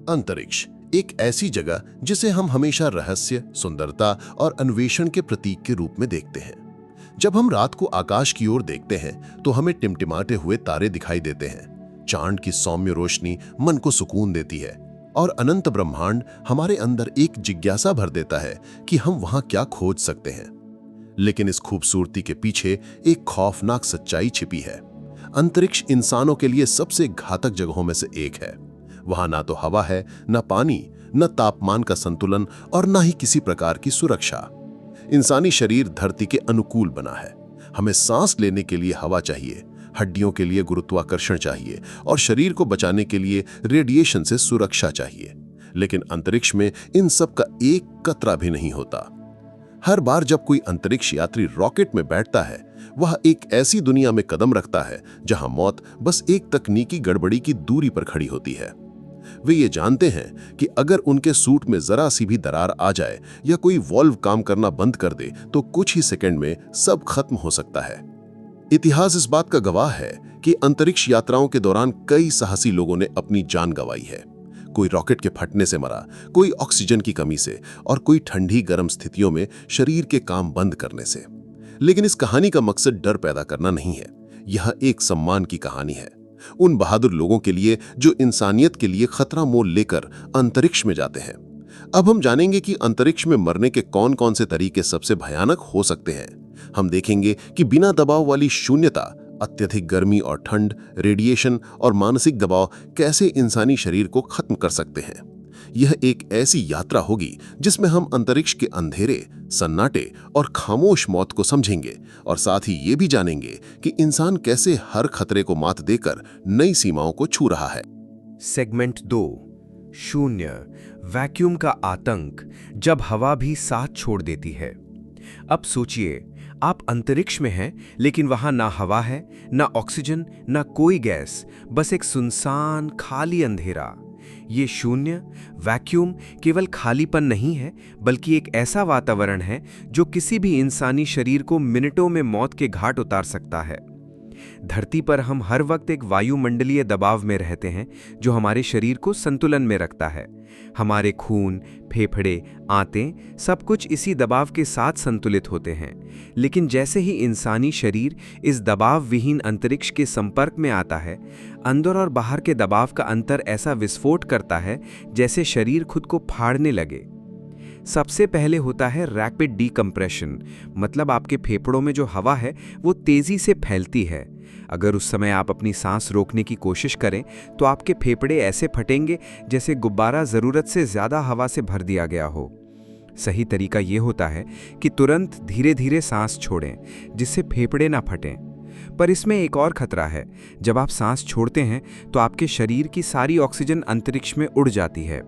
अंतरिक्ष एक ऐसी जगह जिसे हम हमेशा रहस्य, सुंदरता और अन्वेषण के प्रतीक के रूप में देखते हैं। जब हम रात को आकाश की ओर देखते हैं तो हमें टिमटिमाते हुए तारे दिखाई देते हैं। चांद की सौम्य रोशनी मन को सुकून देती है और अनंत ब्रह्मांड हमारे अंदर एक जिज्ञासा भर देता है कि हम वहां क्या खोज सकते हैं। लेकिन इस खूबसूरती के पीछे एक खौफनाक सच्चाई छिपी है। अंतरिक्ष इंसानों के लिए सबसे घातक जगहों में से एक है। वहां ना तो हवा है, न पानी, न तापमान का संतुलन और न ही किसी प्रकार की सुरक्षा। इंसानी शरीर धरती के अनुकूल बना है। हमें सांस लेने के लिए हवा चाहिए, हड्डियों के लिए गुरुत्वाकर्षण चाहिए और शरीर को बचाने के लिए रेडिएशन से सुरक्षा चाहिए। लेकिन अंतरिक्ष में इन सब का एक कतरा भी नहीं होता। हर बार जब कोई अंतरिक्ष यात्री रॉकेट में बैठता है, वह एक ऐसी दुनिया में कदम रखता है जहां मौत बस एक तकनीकी गड़बड़ी की दूरी पर खड़ी होती है। वे ये जानते हैं कि अगर उनके सूट में जरा सी भी दरार आ जाए या कोई वॉल्व काम करना बंद कर दे तो कुछ ही सेकंड में सब खत्म हो सकता है। इतिहास इस बात का गवाह है कि अंतरिक्ष यात्राओं के दौरान कई साहसी लोगों ने अपनी जान गंवाई है। कोई रॉकेट के फटने से मरा, कोई ऑक्सीजन की कमी से और कोई ठंडी गर्म स्थितियों में शरीर के काम बंद करने से। लेकिन इस कहानी का मकसद डर पैदा करना नहीं है। यह एक सम्मान की कहानी है उन बहादुर लोगों के लिए जो इंसानियत के लिए खतरा मोल लेकर अंतरिक्ष में जाते हैं। अब हम जानेंगे कि अंतरिक्ष में मरने के कौन कौन से तरीके सबसे भयानक हो सकते हैं। हम देखेंगे कि बिना दबाव वाली शून्यता, अत्यधिक गर्मी और ठंड, रेडिएशन और मानसिक दबाव कैसे इंसानी शरीर को खत्म कर सकते हैं। यह एक ऐसी यात्रा होगी जिसमें हम अंतरिक्ष के अंधेरे, सन्नाटे और खामोश मौत को समझेंगे और साथ ही ये भी जानेंगे कि इंसान कैसे हर खतरे को मात देकर नई सीमाओं को छू रहा है। सेगमेंट 2, शून्य, वैक्यूम का आतंक, जब हवा भी साथ छोड़ देती है। अब सोचिए, आप अंतरिक्ष में हैं, लेकिन वहां ना हवा है, ना ऑक्सीजन, ना कोई गैस, बस एक सुनसान खाली अंधेरा। ये शून्य, वैक्यूम केवल खालीपन नहीं है, बल्कि एक ऐसा वातावरण है जो किसी भी इंसानी शरीर को मिनटों में मौत के घाट उतार सकता है। धरती पर हम हर वक्त एक वायुमंडलीय दबाव में रहते हैं जो हमारे शरीर को संतुलन में रखता है। हमारे खून, फेफड़े, आंतें सब कुछ इसी दबाव के साथ संतुलित होते हैं। लेकिन जैसे ही इंसानी शरीर इस दबाव विहीन अंतरिक्ष के संपर्क में आता है, अंदर और बाहर के दबाव का अंतर ऐसा विस्फोट करता है जैसे शरीर खुद को फाड़ने लगे। सबसे पहले होता है रैपिड डीकम्प्रेशन, मतलब आपके फेफड़ों में जो हवा है वो तेजी से फैलती है। अगर उस समय आप अपनी सांस रोकने की कोशिश करें तो आपके फेफड़े ऐसे फटेंगे जैसे गुब्बारा ज़रूरत से ज़्यादा हवा से भर दिया गया हो। सही तरीका ये होता है कि तुरंत धीरे धीरे सांस छोड़ें जिससे फेफड़े ना फटें। पर इसमें एक और खतरा है। जब आप सांस छोड़ते हैं तो आपके शरीर की सारी ऑक्सीजन अंतरिक्ष में उड़ जाती है।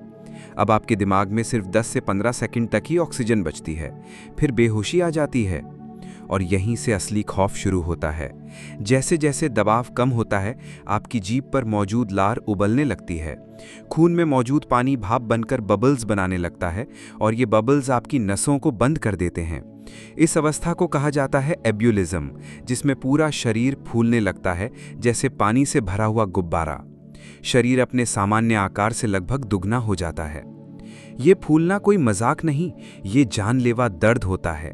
अब आपके दिमाग में सिर्फ 10 से 15 सेकंड तक ही ऑक्सीजन बचती है, फिर बेहोशी आ जाती है। और यहीं से असली खौफ शुरू होता है। जैसे जैसे दबाव कम होता है, आपकी जीभ पर मौजूद लार उबलने लगती है। खून में मौजूद पानी भाप बनकर बबल्स बनाने लगता है और ये बबल्स आपकी नसों को बंद कर देते हैं। इस अवस्था को कहा जाता है एब्यूलिज्म, जिसमें पूरा शरीर फूलने लगता है जैसे पानी से भरा हुआ गुब्बारा। शरीर अपने सामान्य आकार से लगभग दुगना हो जाता है। ये फूलना कोई मजाक नहीं, ये जानलेवा दर्द होता है।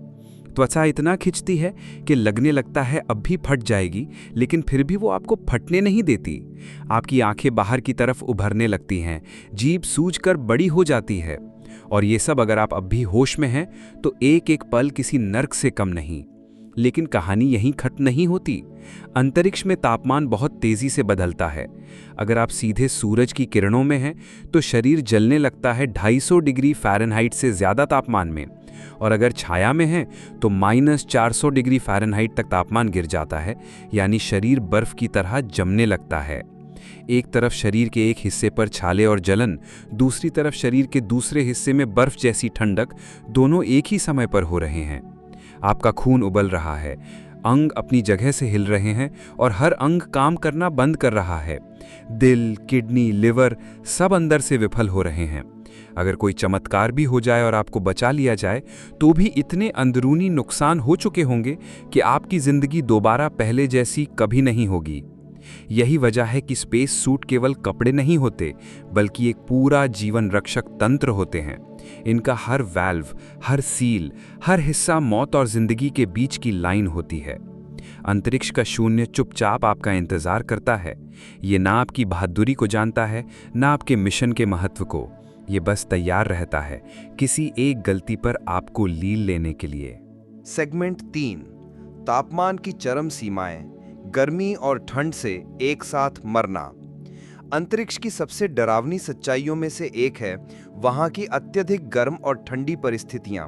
त्वचा इतना खिंचती है कि लगने लगता है अब भी फट जाएगी, लेकिन फिर भी वो आपको फटने नहीं देती। आपकी आंखें बाहर की तरफ उभरने लगती हैं, जीभ सूजकर बड़ी हो जाती है। और ये सब अगर आप अब भी होश में हैं तो एक एक पल किसी नर्क से कम नहीं। लेकिन कहानी यहीं खत्म नहीं होती। अंतरिक्ष में तापमान बहुत तेजी से बदलता है। अगर आप सीधे सूरज की किरणों में हैं तो शरीर जलने लगता है 250 डिग्री फ़ारेनहाइट से ज़्यादा तापमान में, और अगर छाया में हैं तो -400 डिग्री फ़ारेनहाइट तक तापमान गिर जाता है, यानी शरीर बर्फ की तरह जमने लगता है। एक तरफ शरीर के एक हिस्से पर छाले और जलन, दूसरी तरफ शरीर के दूसरे हिस्से में बर्फ जैसी ठंडक, दोनों एक ही समय पर हो रहे हैं। आपका खून उबल रहा है, अंग अपनी जगह से हिल रहे हैं और हर अंग काम करना बंद कर रहा है। दिल, किडनी, लिवर सब अंदर से विफल हो रहे हैं। अगर कोई चमत्कार भी हो जाए और आपको बचा लिया जाए तो भी इतने अंदरूनी नुकसान हो चुके होंगे कि आपकी जिंदगी दोबारा पहले जैसी कभी नहीं होगी। यही वजह है कि स्पेस सूट केवल कपड़े नहीं होते, बल्कि एक पूरा जीवन रक्षक तंत्र होते हैं। इनका हर वाल्व, हर सील, हर हिस्सा मौत और जिंदगी के बीच की लाइन होती है। अंतरिक्ष का शून्य चुपचाप आपका इंतजार करता है। ये ना आपकी बहादुरी को जानता है, ना आपके मिशन के महत्व को। ये बस तैयार रहता है किसी एक गलती पर आपको लील लेने के लिए। सेगमेंट 3, तापमान की चरम सीमाएं, गर्मी और ठंड से एक साथ मरना। अंतरिक्ष की सबसे डरावनी सच्चाइयों में से एक है वहां की अत्यधिक गर्म और ठंडी परिस्थितियां।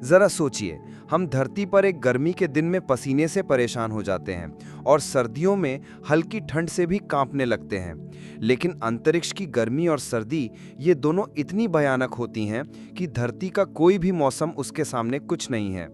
जरा सोचिए, हम धरती पर एक गर्मी के दिन में पसीने से परेशान हो जाते हैं और सर्दियों में हल्की ठंड से भी कांपने लगते हैं। लेकिन अंतरिक्ष की गर्मी और सर्दी, ये दोनों इतनी भयानक होती हैं कि धरती का कोई भी मौसम उसके सामने कुछ नहीं है।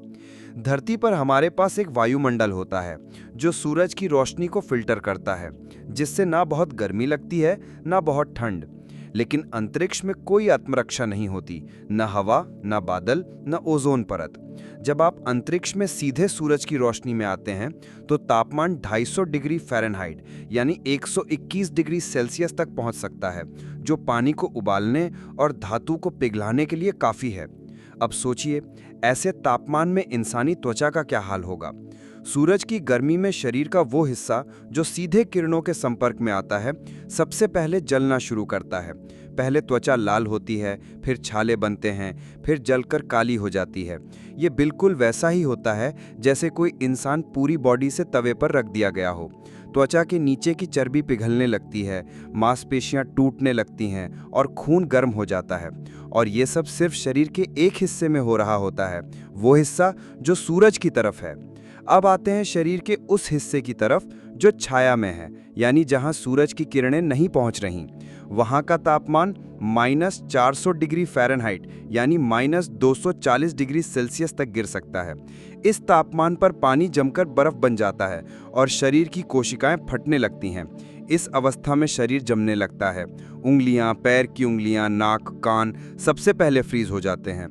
धरती पर हमारे पास एक वायुमंडल होता है जो सूरज की रोशनी को फिल्टर करता है, जिससे ना बहुत गर्मी लगती है ना बहुत ठंड। लेकिन अंतरिक्ष में कोई आत्मरक्षा नहीं होती, न हवा, न बादल, न ओजोन परत। जब आप अंतरिक्ष में सीधे सूरज की रोशनी में आते हैं तो तापमान 250 डिग्री फ़ारेनहाइट यानी 121 डिग्री सेल्सियस तक पहुंच सकता है, जो पानी को उबालने और धातु को पिघलाने के लिए काफ़ी है। अब सोचिए, ऐसे तापमान में इंसानी त्वचा का क्या हाल होगा। सूरज की गर्मी में शरीर का वो हिस्सा जो सीधे किरणों के संपर्क में आता है, सबसे पहले जलना शुरू करता है। पहले त्वचा लाल होती है, फिर छाले बनते हैं, फिर जलकर काली हो जाती है। ये बिल्कुल वैसा ही होता है जैसे कोई इंसान पूरी बॉडी से तवे पर रख दिया गया हो। त्वचा के नीचे की चर्बी पिघलने लगती है, मांसपेशियां टूटने लगती हैं और खून गर्म हो जाता है। और ये सब सिर्फ शरीर के एक हिस्से में हो रहा होता है, वो हिस्सा जो सूरज की तरफ है। अब आते हैं शरीर के उस हिस्से की तरफ जो छाया में है, यानी जहां सूरज की किरणें नहीं पहुंच रहीं। वहां का तापमान -400 डिग्री फ़ारेनहाइट यानी -240 डिग्री सेल्सियस तक गिर सकता है। इस तापमान पर पानी जमकर बर्फ बन जाता है और शरीर की कोशिकाएं फटने लगती हैं। इस अवस्था में शरीर जमने लगता है। उंगलियां, पैर की उंगलियां, नाक, कान सबसे पहले फ्रीज हो जाते हैं।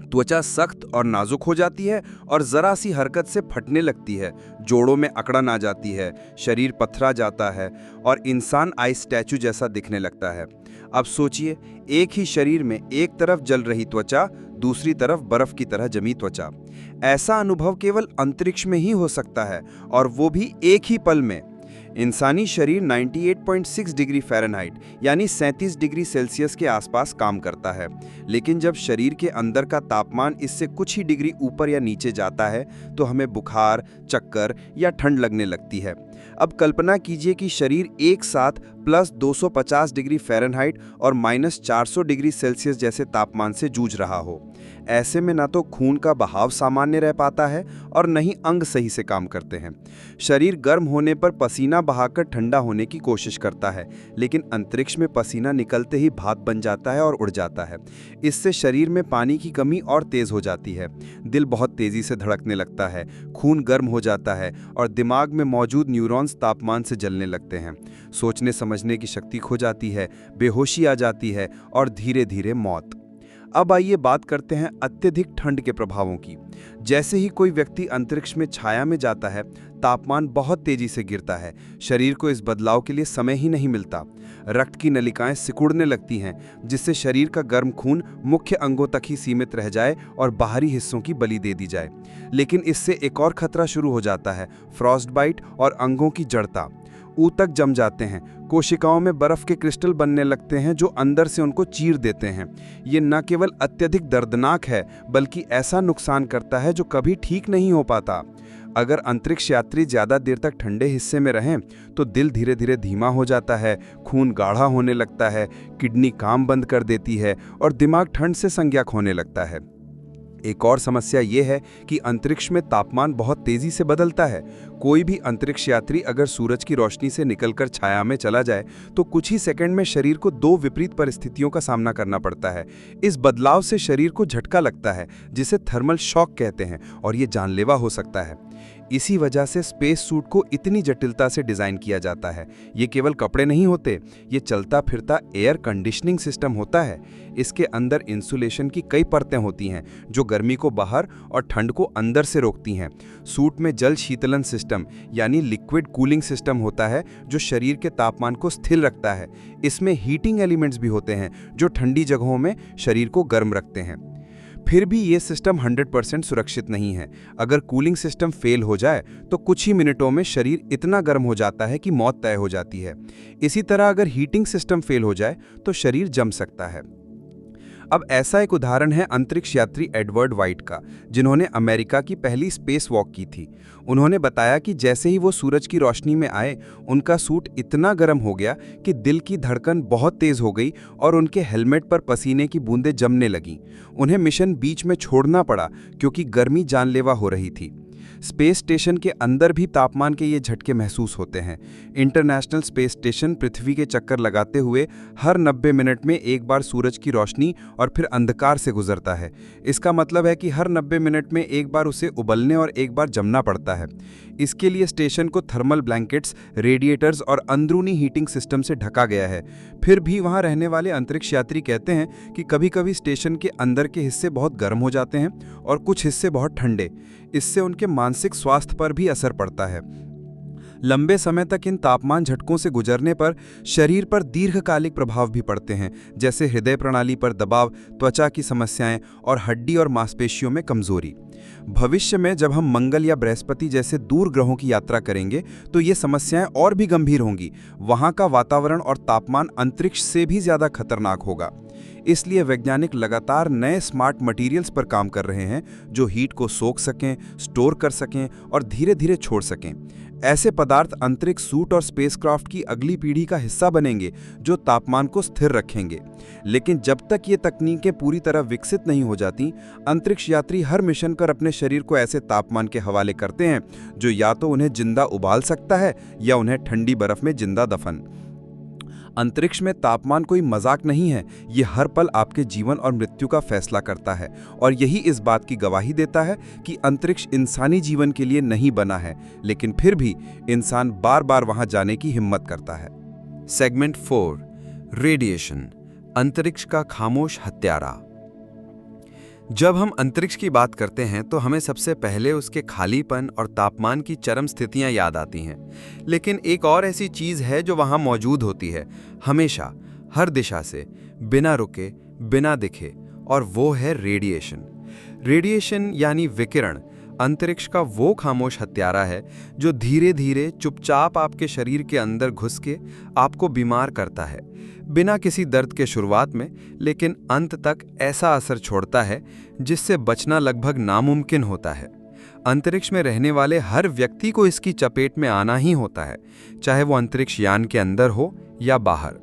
त्वचा सख्त और नाजुक हो जाती है और जरा सी हरकत से फटने लगती है। जोड़ों में अकड़न आ जाती है, शरीर पथरा जाता है और इंसान आइस स्टैचू जैसा दिखने लगता है। अब सोचिए, एक ही शरीर में एक तरफ जल रही त्वचा, दूसरी तरफ बर्फ की तरह जमी त्वचा। ऐसा अनुभव केवल अंतरिक्ष में ही हो सकता है, और वो भी एक ही पल में। इंसानी शरीर 98.6 डिग्री फ़ारेनहाइट यानी 37 डिग्री सेल्सियस के आसपास काम करता है। लेकिन जब शरीर के अंदर का तापमान इससे कुछ ही डिग्री ऊपर या नीचे जाता है तो हमें बुखार, चक्कर या ठंड लगने लगती है। अब कल्पना कीजिए कि शरीर एक साथ +250 डिग्री फ़ारेनहाइट और -400 डिग्री सेल्सियस जैसे तापमान से जूझ रहा हो। ऐसे में ना तो खून का बहाव सामान्य रह पाता है और न ही अंग सही से काम करते हैं। शरीर गर्म होने पर पसीना बहाकर ठंडा होने की कोशिश करता है, लेकिन अंतरिक्ष में पसीना निकलते ही भाप बन जाता है और उड़ जाता है। इससे शरीर में पानी की कमी और तेज हो जाती है। दिल बहुत तेजी से धड़कने लगता है, खून गर्म हो जाता है और दिमाग में मौजूद न्यूरॉन्स तापमान से जलने लगते हैं। सोचने समझने की शक्ति खो जाती है, बेहोशी आ जाती है और धीरे धीरे मौत। अब आइए बात करते हैं अत्यधिक ठंड के प्रभावों की। जैसे ही कोई व्यक्ति अंतरिक्ष में छाया में जाता है, तापमान बहुत तेजी से गिरता है। शरीर को इस बदलाव के लिए समय ही नहीं मिलता। रक्त की नलिकाएं सिकुड़ने लगती हैं, जिससे शरीर का गर्म खून मुख्य अंगों तक ही सीमित रह जाए और बाहरी हिस्सों की बलि दे दी जाए। लेकिन इससे एक और खतरा शुरू हो जाता है, फ्रॉस्ट बाइट और अंगों की जड़ता। ऊतक जम जाते हैं, कोशिकाओं में बर्फ के क्रिस्टल बनने लगते हैं जो अंदर से उनको चीर देते हैं। ये न केवल अत्यधिक दर्दनाक है, बल्कि ऐसा नुकसान करता है जो कभी ठीक नहीं हो पाता। अगर अंतरिक्ष यात्री ज़्यादा देर तक ठंडे हिस्से में रहें तो दिल धीरे धीरे धीमा हो जाता है, खून गाढ़ा होने लगता है, किडनी काम बंद कर देती है और दिमाग ठंड से संज्ञाक होने लगता है। एक और समस्या ये है कि अंतरिक्ष में तापमान बहुत तेजी से बदलता है। कोई भी अंतरिक्ष यात्री अगर सूरज की रोशनी से निकलकर छाया में चला जाए तो कुछ ही सेकंड में शरीर को दो विपरीत परिस्थितियों का सामना करना पड़ता है। इस बदलाव से शरीर को झटका लगता है, जिसे थर्मल शॉक कहते हैं, और ये जानलेवा हो सकता है। इसी वजह से स्पेस सूट को इतनी जटिलता से डिजाइन किया जाता है। ये केवल कपड़े नहीं होते, ये चलता फिरता एयर कंडीशनिंग सिस्टम होता है। इसके अंदर इंसुलेशन की कई परतें होती हैं जो गर्मी को बाहर और ठंड को अंदर से रोकती हैं। सूट में जल शीतलन सिस्टम यानी लिक्विड कूलिंग सिस्टम होता है जो शरीर के तापमान को स्थिर रखता है। इसमें हीटिंग एलिमेंट्स भी होते हैं जो ठंडी जगहों में शरीर को गर्म रखते हैं। फिर भी ये सिस्टम 100% सुरक्षित नहीं है। अगर कूलिंग सिस्टम फेल हो जाए तो कुछ ही मिनटों में शरीर इतना गर्म हो जाता है कि मौत तय हो जाती है। इसी तरह अगर हीटिंग सिस्टम फेल हो जाए तो शरीर जम सकता है। अब ऐसा एक उदाहरण है अंतरिक्ष यात्री एडवर्ड वाइट का, जिन्होंने अमेरिका की पहली स्पेस वॉक की थी। उन्होंने बताया कि जैसे ही वो सूरज की रोशनी में आए, उनका सूट इतना गर्म हो गया कि दिल की धड़कन बहुत तेज हो गई और उनके हेलमेट पर पसीने की बूंदें जमने लगीं। उन्हें मिशन बीच में छोड़ना पड़ा क्योंकि गर्मी जानलेवा हो रही थी। स्पेस स्टेशन के अंदर भी तापमान के ये झटके महसूस होते हैं। इंटरनेशनल स्पेस स्टेशन पृथ्वी के चक्कर लगाते हुए हर 90 मिनट में एक बार सूरज की रोशनी और फिर अंधकार से गुजरता है। इसका मतलब है कि हर 90 मिनट में एक बार उसे उबलने और एक बार जमना पड़ता है। इसके लिए स्टेशन को थर्मल ब्लैंकेट्स, रेडिएटर्स और अंदरूनी हीटिंग सिस्टम से ढका गया है। फिर भी वहाँ रहने वाले अंतरिक्ष यात्री कहते हैं कि कभी-कभी स्टेशन के अंदर के हिस्से बहुत गर्म हो जाते हैं और कुछ हिस्से बहुत ठंडे। इससे उनके मानसिक स्वास्थ्य पर भी असर पड़ता है। लंबे समय तक इन तापमान झटकों से गुजरने पर शरीर पर दीर्घकालिक प्रभाव भी पड़ते हैं, जैसे हृदय प्रणाली पर दबाव, त्वचा की समस्याएं और हड्डी और मांसपेशियों में कमजोरी। भविष्य में जब हम मंगल या बृहस्पति जैसे दूर ग्रहों की यात्रा करेंगे तो ये समस्याएं और भी गंभीर होंगी। वहां का वातावरण और तापमान अंतरिक्ष से भी ज्यादा खतरनाक होगा। इसलिए वैज्ञानिक लगातार नए स्मार्ट मटेरियल्स पर काम कर रहे हैं जो हीट को सोख सकें, स्टोर कर सकें और धीरे धीरे छोड़ सकें। ऐसे पदार्थ अंतरिक्ष सूट और स्पेसक्राफ्ट की अगली पीढ़ी का हिस्सा बनेंगे जो तापमान को स्थिर रखेंगे। लेकिन जब तक ये तकनीकें पूरी तरह विकसित नहीं हो जाती, अंतरिक्ष यात्री हर मिशन पर अपने शरीर को ऐसे तापमान के हवाले करते हैं जो या तो उन्हें जिंदा उबाल सकता है या उन्हें ठंडी बर्फ में जिंदा दफन। अंतरिक्ष में तापमान कोई मजाक नहीं है। ये हर पल आपके जीवन और मृत्यु का फैसला करता है और यही इस बात की गवाही देता है कि अंतरिक्ष इंसानी जीवन के लिए नहीं बना है, लेकिन फिर भी इंसान बार बार वहां जाने की हिम्मत करता है। सेगमेंट 4, रेडिएशन, अंतरिक्ष का खामोश हत्यारा। जब हम अंतरिक्ष की बात करते हैं तो हमें सबसे पहले उसके खालीपन और तापमान की चरम स्थितियां याद आती हैं। लेकिन एक और ऐसी चीज है जो वहां मौजूद होती है, हमेशा, हर दिशा से, बिना रुके, बिना दिखे, और वो है रेडिएशन। रेडिएशन यानी विकिरण अंतरिक्ष का वो खामोश हत्यारा है जो धीरे धीरे चुपचाप आपके शरीर के अंदर घुस के आपको बीमार करता है, बिना किसी दर्द के शुरुआत में, लेकिन अंत तक ऐसा असर छोड़ता है जिससे बचना लगभग नामुमकिन होता है। अंतरिक्ष में रहने वाले हर व्यक्ति को इसकी चपेट में आना ही होता है, चाहे वो अंतरिक्ष यान के अंदर हो या बाहर।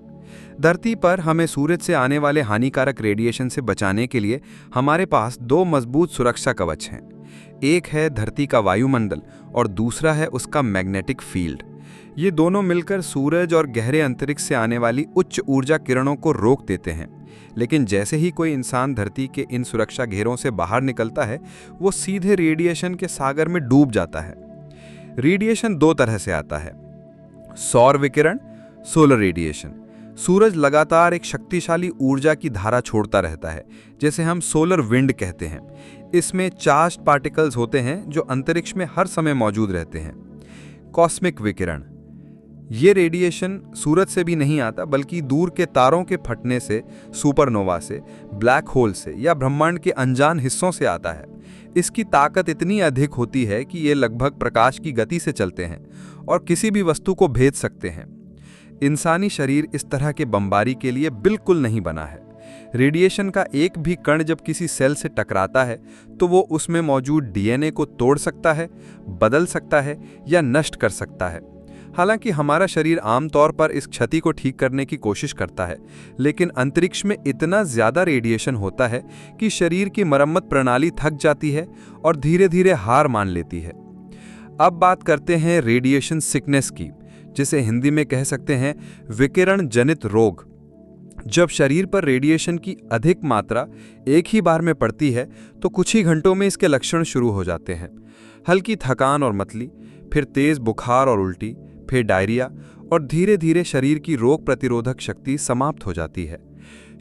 धरती पर हमें सूरज से आने वाले हानिकारक रेडिएशन से बचाने के लिए हमारे पास दो मजबूत सुरक्षा कवच हैं। एक है धरती का वायुमंडल और दूसरा है उसका मैग्नेटिक फील्ड। ये दोनों मिलकर सूरज और गहरे अंतरिक्ष से आने वाली उच्च ऊर्जा किरणों को रोक देते हैं। लेकिन जैसे ही कोई इंसान धरती के इन सुरक्षा घेरों से बाहर निकलता है, वो सीधे रेडिएशन के सागर में डूब जाता है। रेडिएशन दो तरह से आता है, सौर विकिरण, सोलर रेडिएशन। सूरज लगातार एक शक्तिशाली ऊर्जा की धारा छोड़ता रहता है, जैसे हम सोलर विंड कहते हैं। इसमें चार्ज्ड पार्टिकल्स होते हैं जो अंतरिक्ष में हर समय मौजूद रहते हैं। कॉस्मिक विकिरण, ये रेडिएशन सूरज से भी नहीं आता, बल्कि दूर के तारों के फटने से, सुपरनोवा से, ब्लैक होल से या ब्रह्मांड के अनजान हिस्सों से आता है। इसकी ताकत इतनी अधिक होती है कि ये लगभग प्रकाश की गति से चलते हैं और किसी भी वस्तु को भेद सकते हैं। इंसानी शरीर इस तरह के बमबारी के लिए बिल्कुल नहीं बना है। रेडिएशन का एक भी कण जब किसी सेल से टकराता है तो वो उसमें मौजूद डीएनए को तोड़ सकता है, बदल सकता है या नष्ट कर सकता है। हालांकि हमारा शरीर आमतौर पर इस क्षति को ठीक करने की कोशिश करता है, लेकिन अंतरिक्ष में इतना ज्यादा रेडिएशन होता है कि शरीर की मरम्मत प्रणाली थक जाती है और धीरे धीरे हार मान लेती है। अब बात करते हैं रेडिएशन सिकनेस की, जिसे हिंदी में कह सकते हैं विकिरण जनित रोग। जब शरीर पर रेडिएशन की अधिक मात्रा एक ही बार में पड़ती है तो कुछ ही घंटों में इसके लक्षण शुरू हो जाते हैं। हल्की थकान और मतली, फिर तेज बुखार और उल्टी, फिर डायरिया और धीरे धीरे शरीर की रोग प्रतिरोधक शक्ति समाप्त हो जाती है।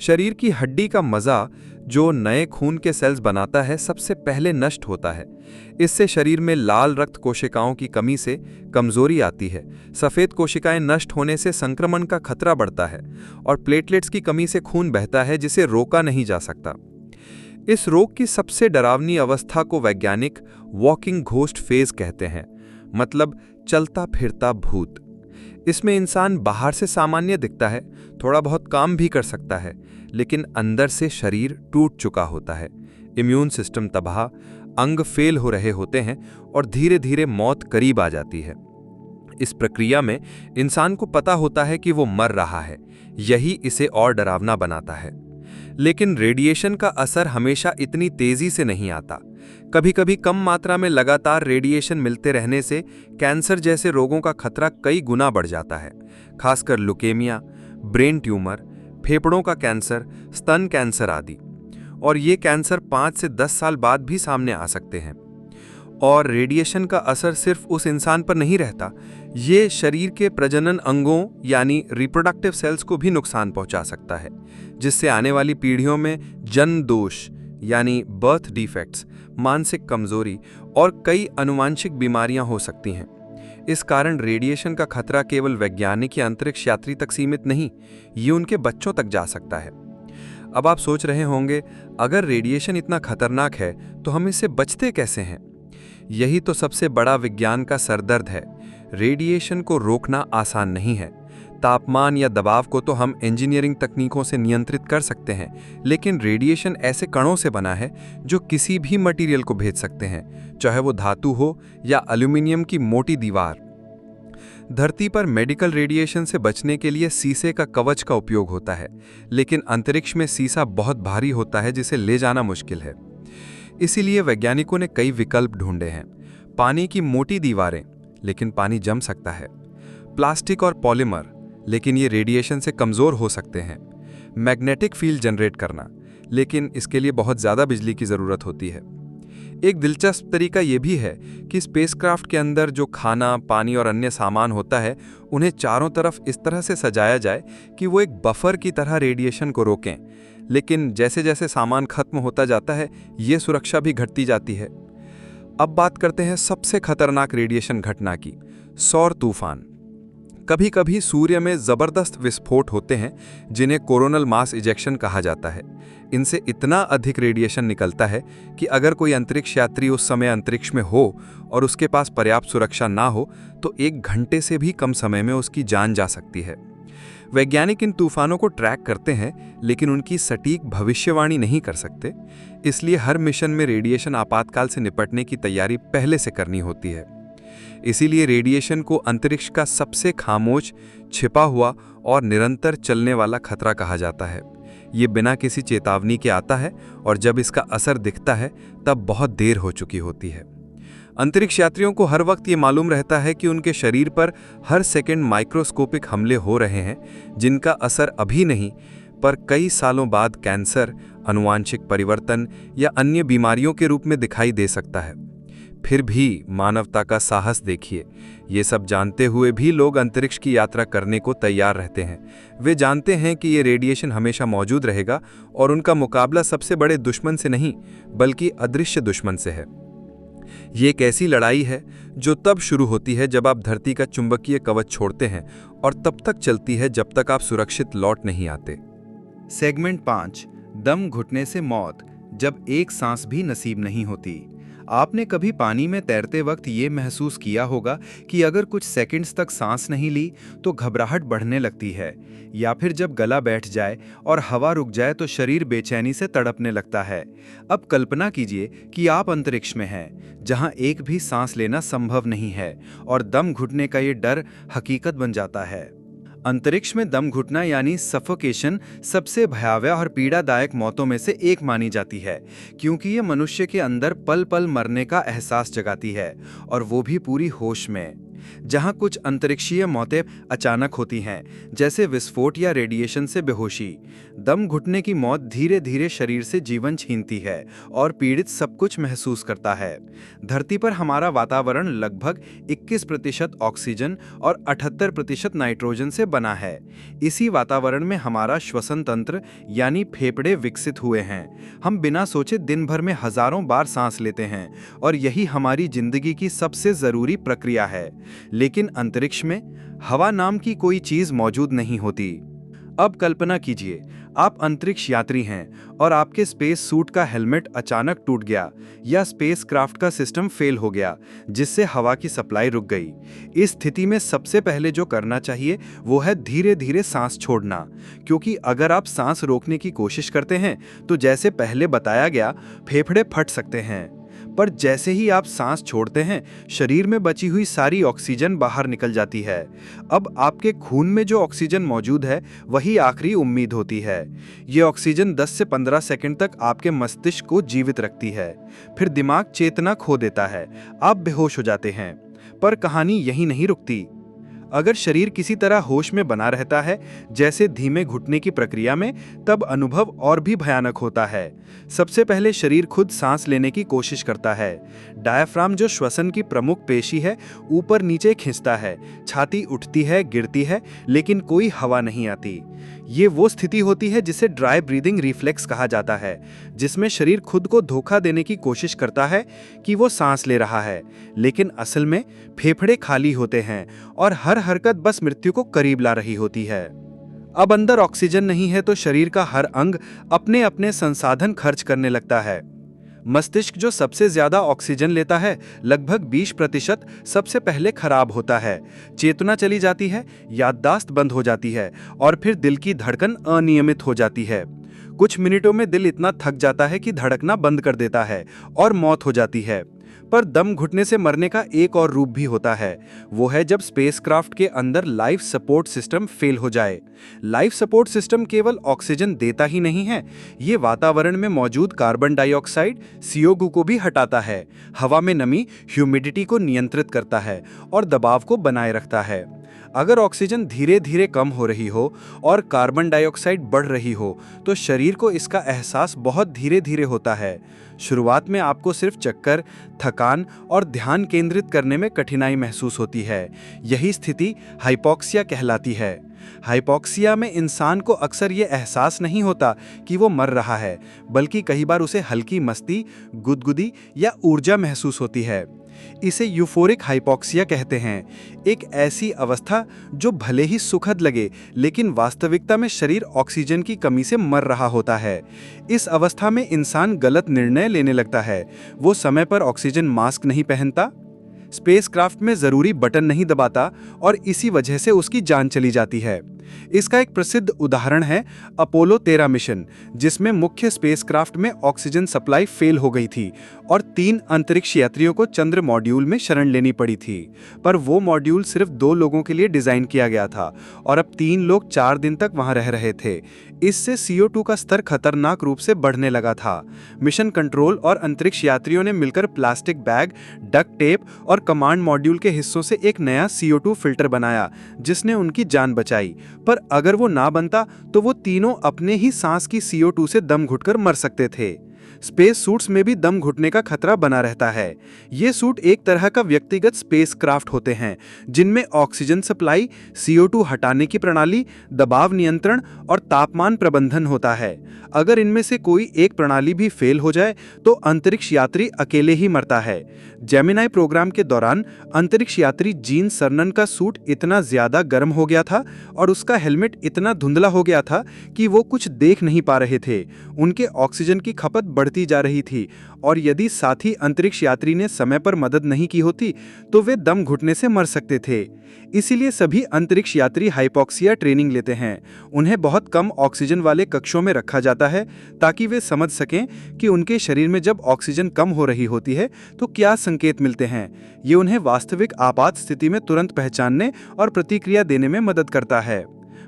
शरीर की हड्डी का मज़ा जो नए खून के सेल्स बनाता है सबसे पहले नष्ट होता है। इससे शरीर में लाल रक्त कोशिकाओं की कमी से कमजोरी आती है, सफ़ेद कोशिकाएं नष्ट होने से संक्रमण का खतरा बढ़ता है और प्लेटलेट्स की कमी से खून बहता है जिसे रोका नहीं जा सकता। इस रोग की सबसे डरावनी अवस्था को वैज्ञानिक वॉकिंग घोस्ट फेज कहते हैं, मतलब चलता फिरता भूत। इसमें इंसान बाहर से सामान्य दिखता है, थोड़ा बहुत काम भी कर सकता है, लेकिन अंदर से शरीर टूट चुका होता है, इम्यून सिस्टम तबाह, अंग फेल हो रहे होते हैं और धीरे धीरे मौत करीब आ जाती है। इस प्रक्रिया में इंसान को पता होता है कि वो मर रहा है, यही इसे और डरावना बनाता है। लेकिन रेडिएशन का असर हमेशा इतनी तेजी से नहीं आता। कभी कभी कम मात्रा में लगातार रेडिएशन मिलते रहने से कैंसर जैसे रोगों का खतरा कई गुना बढ़ जाता है, खासकर ल्यूकेमिया, ब्रेन ट्यूमर, फेफड़ों का कैंसर, स्तन कैंसर आदि। और ये कैंसर 5 से 10 साल बाद भी सामने आ सकते हैं। और रेडिएशन का असर सिर्फ उस इंसान पर नहीं रहता, ये शरीर के प्रजनन अंगों यानी रिप्रोडक्टिव सेल्स को भी नुकसान पहुंचा सकता है, जिससे आने वाली पीढ़ियों में जन्म दोष यानी बर्थ डिफेक्ट्स, मानसिक कमजोरी और कई आनुवांशिक बीमारियां हो सकती हैं। इस कारण रेडिएशन का खतरा केवल वैज्ञानिक या अंतरिक्ष यात्री तक सीमित नहीं, ये उनके बच्चों तक जा सकता है। अब आप सोच रहे होंगे, अगर रेडिएशन इतना खतरनाक है तो हम इससे बचते कैसे हैं? यही तो सबसे बड़ा विज्ञान का सरदर्द है। रेडिएशन को रोकना आसान नहीं है। तापमान या दबाव को तो हम इंजीनियरिंग तकनीकों से नियंत्रित कर सकते हैं, लेकिन रेडिएशन ऐसे कणों से बना है जो किसी भी मटेरियल को भेज सकते हैं, चाहे वो धातु हो या एल्यूमिनियम की मोटी दीवार। धरती पर मेडिकल रेडिएशन से बचने के लिए शीशे का कवच का उपयोग होता है, लेकिन अंतरिक्ष में शीशा बहुत भारी होता है जिसे ले जाना मुश्किल है। इसीलिए वैज्ञानिकों ने कई विकल्प ढूंढे हैं। पानी की मोटी दीवारें, लेकिन पानी जम सकता है। प्लास्टिक और पॉलीमर, लेकिन ये रेडिएशन से कमज़ोर हो सकते हैं। मैग्नेटिक फील्ड जनरेट करना, लेकिन इसके लिए बहुत ज़्यादा बिजली की ज़रूरत होती है। एक दिलचस्प तरीका ये भी है कि स्पेसक्राफ्ट के अंदर जो खाना, पानी और अन्य सामान होता है, उन्हें चारों तरफ इस तरह से सजाया जाए कि वो एक बफर की तरह रेडिएशन को रोकें। लेकिन जैसे जैसे सामान खत्म होता जाता है, ये सुरक्षा भी घटती जाती है। अब बात करते हैं सबसे खतरनाक रेडिएशन घटना की, सौर तूफान। कभी कभी सूर्य में जबरदस्त विस्फोट होते हैं जिन्हें कोरोनल मास इजेक्शन कहा जाता है। इनसे इतना अधिक रेडिएशन निकलता है कि अगर कोई अंतरिक्ष यात्री उस समय अंतरिक्ष में हो और उसके पास पर्याप्त सुरक्षा ना हो तो 1 घंटे से भी कम समय में उसकी जान जा सकती है। वैज्ञानिक इन तूफानों को ट्रैक करते हैं, लेकिन उनकी सटीक भविष्यवाणी नहीं कर सकते। इसलिए हर मिशन में रेडिएशन आपातकाल से निपटने की तैयारी पहले से करनी होती है। इसीलिए रेडिएशन को अंतरिक्ष का सबसे खामोश, छिपा हुआ और निरंतर चलने वाला खतरा कहा जाता है। ये बिना किसी चेतावनी के आता है और जब इसका असर दिखता है तब बहुत देर हो चुकी होती है। अंतरिक्ष यात्रियों को हर वक्त ये मालूम रहता है कि उनके शरीर पर हर सेकंड माइक्रोस्कोपिक हमले हो रहे हैं, जिनका असर अभी नहीं पर कई सालों बाद कैंसर, आनुवांशिक परिवर्तन या अन्य बीमारियों के रूप में दिखाई दे सकता है। फिर भी मानवता का साहस देखिए। ये सब जानते हुए भी लोग अंतरिक्ष की यात्रा करने को तैयार रहते हैं। वे जानते हैं कि ये रेडिएशन हमेशा मौजूद रहेगा और उनका मुकाबला सबसे बड़े दुश्मन से नहीं बल्कि अदृश्य दुश्मन से है। ये एक ऐसी लड़ाई है जो तब शुरू होती है जब आप धरती का चुंबकीय कवच छोड़ते हैं और तब तक चलती है जब तक आप सुरक्षित लौट नहीं आते। सेगमेंट 5, दम घुटने से मौत, जब एक सांस भी नसीब नहीं होती। आपने कभी पानी में तैरते वक्त ये महसूस किया होगा कि अगर कुछ सेकंड्स तक सांस नहीं ली तो घबराहट बढ़ने लगती है, या फिर जब गला बैठ जाए और हवा रुक जाए तो शरीर बेचैनी से तड़पने लगता है। अब कल्पना कीजिए कि आप अंतरिक्ष में हैं, जहां एक भी सांस लेना संभव नहीं है और दम घुटने का ये डर हकीकत बन जाता है। अंतरिक्ष में दम घुटना यानी सफोकेशन सबसे भयावह और पीड़ादायक मौतों में से एक मानी जाती है, क्योंकि ये मनुष्य के अंदर पल पल मरने का एहसास जगाती है, और वो भी पूरी होश में। जहां कुछ अंतरिक्षीय मौतें अचानक होती हैं, जैसे विस्फोट या रेडिएशन से बेहोशी। दम घुटने की मौत धीरे धीरे शरीर से जीवन छीनती है और पीड़ित सब कुछ महसूस करता है। धरती पर हमारा वातावरण लगभग 21% ऑक्सीजन और 78% नाइट्रोजन से बना है। इसी वातावरण में हमारा श्वसन तंत्र यानी फेफड़े विकसित हुए हैं। हम बिना सोचे दिन भर में हजारों बार सांस लेते हैं और यही हमारी जिंदगी की सबसे जरूरी प्रक्रिया है। लेकिन अंतरिक्ष में हवा नाम की कोई चीज मौजूद नहीं होती। अब कल्पना कीजिए, आप अंतरिक्ष यात्री हैं और आपके स्पेस सूट का हेलमेट अचानक टूट गया या स्पेस क्राफ्ट का सिस्टम फेल हो गया, जिससे हवा की सप्लाई रुक गई। इस स्थिति में सबसे पहले जो करना चाहिए वो है धीरे धीरे सांस छोड़ना, क्योंकि अगर आप सांस रोकने की कोशिश करते हैं तो जैसे पहले बताया गया, फेफड़े फट सकते हैं। पर जैसे ही आप सांस छोड़ते हैं, शरीर में बची हुई सारी ऑक्सीजन बाहर निकल जाती है। अब आपके खून में जो ऑक्सीजन मौजूद है वही आखिरी उम्मीद होती है। ये ऑक्सीजन 10 से 15 सेकंड तक आपके मस्तिष्क को जीवित रखती है। फिर दिमाग चेतना खो देता है, आप बेहोश हो जाते हैं। पर कहानी यहीं नहीं रुकती। अगर शरीर किसी तरह होश में बना रहता है, जैसे धीमे घुटने की प्रक्रिया में, तब अनुभव और भी भयानक होता है। सबसे पहले शरीर खुद सांस लेने की कोशिश करता है। डायफ्राम, जो श्वसन की प्रमुख पेशी है, ऊपर नीचे खींचता है। छाती उठती है, गिरती है, लेकिन कोई हवा नहीं आती। ये वो स्थिति होती है जिसे ड्राई ब्रीदिंग रिफ्लेक्स कहा जाता है, जिसमें शरीर खुद को धोखा देने की कोशिश करता है कि वो सांस ले रहा है, लेकिन असल में फेफड़े खाली होते हैं और हर हरकत बस मृत्यु को करीब ला रही होती है। अब अंदर ऑक्सीजन नहीं है तो शरीर का हर अंग अपने अपने संसाधन खर्च करने लगता है। मस्तिष्क, जो सबसे ज्यादा ऑक्सीजन लेता है, लगभग 20% सबसे पहले खराब होता है। चेतना चली जाती है, याददाश्त बंद हो जाती है और फिर दिल की धड़कन अनियमित हो जाती है। कुछ मिनटों में दिल इतना थक जाता है कि धड़कना बंद कर देता है और मौत हो जाती है। पर दम घुटने से मरने का एक और रूप भी होता है। वो है जब स्पेसक्राफ्ट के अंदर लाइफ सपोर्ट सिस्टम फेल हो जाए। लाइफ सपोर्ट सिस्टम केवल ऑक्सीजन देता ही नहीं है, ये वातावरण में मौजूद कार्बन डाइऑक्साइड CO2 को भी हटाता है, हवा में नमी ह्यूमिडिटी को नियंत्रित करता है और दबाव को बनाए रखता है। अगर ऑक्सीजन धीरे धीरे कम हो रही हो और कार्बन डाइऑक्साइड बढ़ रही हो तो शरीर को इसका एहसास बहुत धीरे धीरे होता है। शुरुआत में आपको सिर्फ चक्कर, थकान और ध्यान केंद्रित करने में कठिनाई महसूस होती है। यही स्थिति हाइपोक्सिया कहलाती है। हाइपोक्सिया में इंसान को अक्सर ये एहसास नहीं होता कि वो मर रहा है, बल्कि कई बार उसे हल्की मस्ती, गुदगुदी या ऊर्जा महसूस होती है। इसे यूफोरिक हाइपोक्सिया कहते हैं, एक ऐसी अवस्था जो भले ही सुखद लगे, लेकिन वास्तविकता में शरीर ऑक्सीजन की कमी से मर रहा होता है। इस अवस्था में इंसान गलत निर्णय लेने लगता है। वो समय पर ऑक्सीजन मास्क नहीं पहनता, स्पेसक्राफ्ट में जरूरी बटन नहीं दबाता और इसी वजह से उसकी जान चली जाती है। इसका एक प्रसिद्ध उदाहरण है अपोलो 13 मिशन, जिसमें मुख्य स्पेसक्राफ्ट में ऑक्सीजन सप्लाई फेल हो गई थी और 3 अंतरिक्ष यात्रियों को चंद्र मॉड्यूल में शरण लेनी पड़ी थी। पर वो मॉड्यूल सिर्फ 2 लोगों के लिए डिजाइन किया गया था और अब 3 लोग 4 दिन तक वहां रह रहे थे। इससे CO2 का स्तर खतरनाक रूप से बढ़ने लगा था। मिशन कंट्रोल और अंतरिक्ष यात्रियों ने मिलकर प्लास्टिक बैग, डक्ट टेप और कमांड मॉड्यूल के हिस्सों से एक नया CO2 फिल्टर बनाया, जिसने उनकी जान बचाई। पर अगर वो ना बनता तो वो तीनों अपने ही सांस की CO2 से दम घुटकर मर सकते थे। स्पेस सूट्स में भी दम घुटने का खतरा बना रहता है। ये सूट एक तरह का व्यक्तिगत स्पेसक्राफ्ट होते हैं, जिनमें ऑक्सीजन सप्लाई, CO2 हटाने की प्रणाली, दबाव नियंत्रण और तापमान प्रबंधन होता है। अगर इनमें से कोई एक प्रणाली भी फेल हो जाए तो अंतरिक्ष यात्री अकेले ही मरता है। जेमिनी प्रोग्राम के दौरान अंतरिक्ष यात्री जीन सर्नन का सूट इतना ज्यादा गर्म हो गया था और उसका हेलमेट इतना धुंधला हो गया था कि वो कुछ देख नहीं पा रहे थे। उनके ऑक्सीजन की खपत बढ़ती जा रही थी और यदि साथी अंतरिक्ष यात्री ने समय पर मदद नहीं की होती तो वे दम घुटने से मर सकते थे। इसीलिए सभी अंतरिक्ष यात्री हाइपोक्सिया ट्रेनिंग लेते हैं। उन्हें बहुत कम ऑक्सीजन वाले कक्षों में रखा जाता है ताकि वे समझ सकें कि उनके शरीर में जब ऑक्सीजन कम हो रही होती है तो क्या संकेत मिलते हैं। ये उन्हें वास्तविक आपात स्थिति में तुरंत पहचानने और प्रतिक्रिया देने में मदद करता है।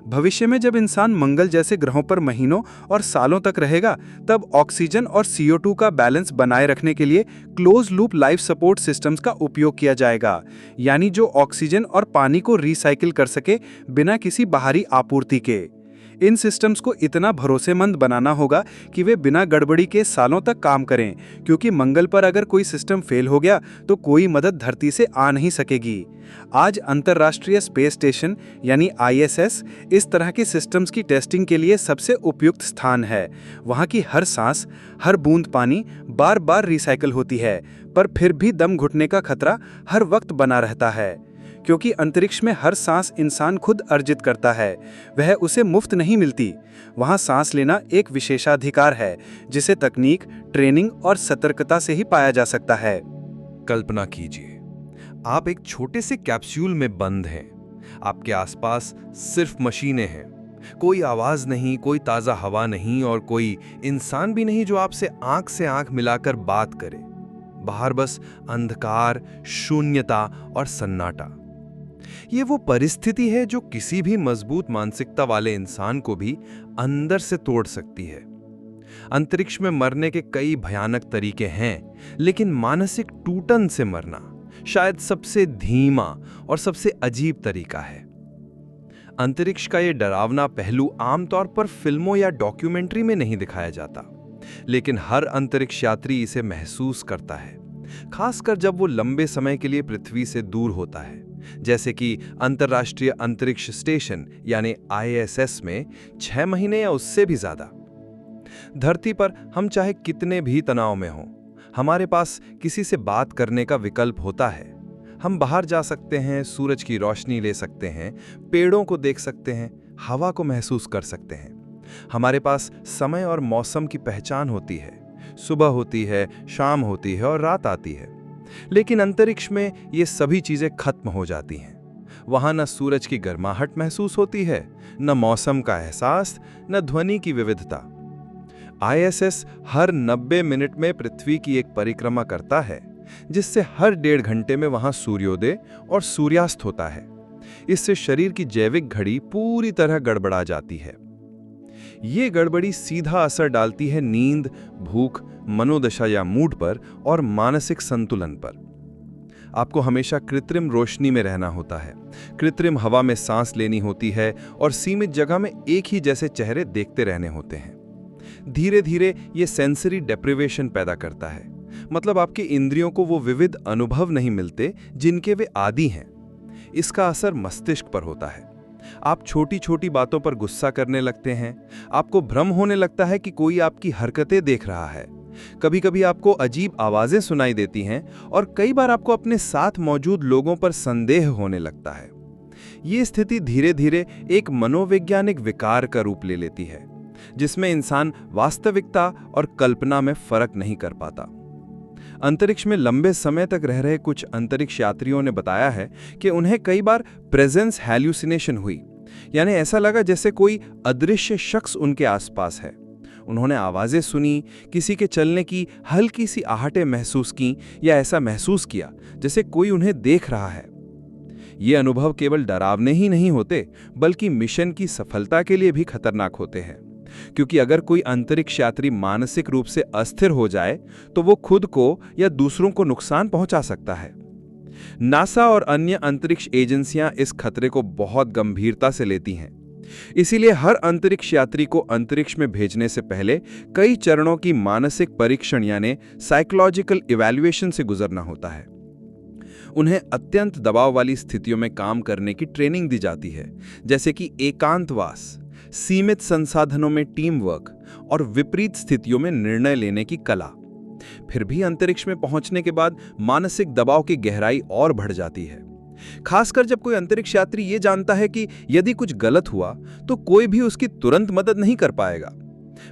भविष्य में जब इंसान मंगल जैसे ग्रहों पर महीनों और सालों तक रहेगा, तब ऑक्सीजन और CO2 का बैलेंस बनाए रखने के लिए close loop life support systems का उपयोग किया जाएगा, यानी जो ऑक्सीजन और पानी को रिसाइकिल कर सके बिना किसी बाहरी आपूर्ति के। इन सिस्टम्स को इतना भरोसेमंद बनाना होगा कि वे बिना गड़बड़ी के सालों तक काम करें, क्योंकि मंगल पर अगर कोई सिस्टम फेल हो गया तो कोई मदद धरती से आ नहीं सकेगी। आज अंतर्राष्ट्रीय स्पेस स्टेशन यानी ISS इस तरह के सिस्टम्स की टेस्टिंग के लिए सबसे उपयुक्त स्थान है। वहाँ की हर सांस, हर बूंद पानी बार बार रिसाइकिल होती है, पर फिर भी दम घुटने का खतरा हर वक्त बना रहता है, क्योंकि अंतरिक्ष में हर सांस इंसान खुद अर्जित करता है, वह उसे मुफ्त नहीं मिलती। वहाँ सांस लेना एक विशेषाधिकार है, जिसे तकनीक, ट्रेनिंग और सतर्कता से ही पाया जा सकता है। कल्पना कीजिए, आप एक छोटे से कैप्सूल में बंद हैं। आपके आसपास सिर्फ मशीनें हैं, कोई आवाज नहीं, कोई ताजा हवा नहीं और कोई इंसान भी नहीं जो आपसे आंख मिलाकर बात करे। बाहर बस अंधकार, शून्यता और सन्नाटा। ये वो परिस्थिति है जो किसी भी मजबूत मानसिकता वाले इंसान को भी अंदर से तोड़ सकती है। अंतरिक्ष में मरने के कई भयानक तरीके हैं, लेकिन मानसिक टूटन से मरना शायद सबसे धीमा और सबसे अजीब तरीका है। अंतरिक्ष का ये डरावना पहलू आमतौर पर फिल्मों या डॉक्यूमेंट्री में नहीं दिखाया जाता, लेकिन हर अंतरिक्ष यात्री इसे महसूस करता है, खासकर जब वो लंबे समय के लिए पृथ्वी से दूर होता है, जैसे कि अंतर्राष्ट्रीय अंतरिक्ष स्टेशन यानी ISS में 6 महीने या उससे भी ज्यादा। धरती पर हम चाहे कितने भी तनाव में हों, हमारे पास किसी से बात करने का विकल्प होता है। हम बाहर जा सकते हैं, सूरज की रोशनी ले सकते हैं, पेड़ों को देख सकते हैं, हवा को महसूस कर सकते हैं। हमारे पास समय और मौसम की पहचान होती है, सुबह होती है, शाम होती है और रात आती है। लेकिन अंतरिक्ष में ये सभी चीजें खत्म हो जाती हैं। वहां न सूरज की गर्माहट महसूस होती है, न मौसम का एहसास, न ध्वनि की विविधता। ISS हर 90 मिनट में पृथ्वी की एक परिक्रमा करता है, जिससे हर 1.5 घंटे में वहां सूर्योदय और सूर्यास्त होता है। इससे शरीर की जैविक घड़ी पूरी तरह गड़बड़ा जाती है। ये गड़बड़ी सीधा असर डालती है नींद, भूख, मनोदशा या मूड पर और मानसिक संतुलन पर। आपको हमेशा कृत्रिम रोशनी में रहना होता है, कृत्रिम हवा में सांस लेनी होती है और सीमित जगह में एक ही जैसे चेहरे देखते रहने होते हैं। धीरे धीरे ये सेंसरी डेप्रिवेशन पैदा करता है, मतलब आपके इंद्रियों को वो विविध अनुभव नहीं मिलते जिनके वे आदी हैं। इसका असर मस्तिष्क पर होता है। आप छोटी छोटी बातों पर गुस्सा करने लगते हैं, आपको भ्रम होने लगता है कि कोई आपकी हरकतें देख रहा है। कभी कभी आपको अजीब आवाजें सुनाई देती हैं और कई बार आपको अपने साथ मौजूद लोगों पर संदेह होने लगता है। ये स्थिति धीरे धीरे एक मनोवैज्ञानिक विकार का रूप ले लेती है, जिसमें इंसान वास्तविकता और कल्पना में फर्क नहीं कर पाता। अंतरिक्ष में लंबे समय तक रह रहे कुछ अंतरिक्ष यात्रियों ने बताया है कि उन्हें कई बार प्रेजेंस हैल्यूसिनेशन हुई, यानी ऐसा लगा जैसे कोई अदृश्य शख्स उनके आसपास है। उन्होंने आवाजें सुनी, किसी के चलने की हल्की सी आहटें महसूस की या ऐसा महसूस किया जैसे कोई उन्हें देख रहा है। ये अनुभव केवल डरावने ही नहीं होते, बल्कि मिशन की सफलता के लिए भी खतरनाक होते हैं, क्योंकि अगर कोई अंतरिक्ष यात्री मानसिक रूप से अस्थिर हो जाए तो वो खुद को या दूसरों को नुकसान पहुंचा सकता है। नासा और अन्य अंतरिक्ष एजेंसियां इस खतरे को बहुत गंभीरता से लेती हैं। इसीलिए हर अंतरिक्ष यात्री को अंतरिक्ष में भेजने से पहले कई चरणों की मानसिक परीक्षण यानी साइकोलॉजिकल इवैल्यूएशन से गुजरना होता है। उन्हें अत्यंत दबाव वाली स्थितियों में काम करने की ट्रेनिंग दी जाती है, जैसे कि एकांतवास, सीमित संसाधनों में टीम वर्क और विपरीत स्थितियों में निर्णय लेने की कला। फिर भी अंतरिक्ष में पहुंचने के बाद मानसिक दबाव की गहराई और बढ़ जाती है, खासकर जब कोई अंतरिक्ष यात्री ये जानता है कि यदि कुछ गलत हुआ तो कोई भी उसकी तुरंत मदद नहीं कर पाएगा।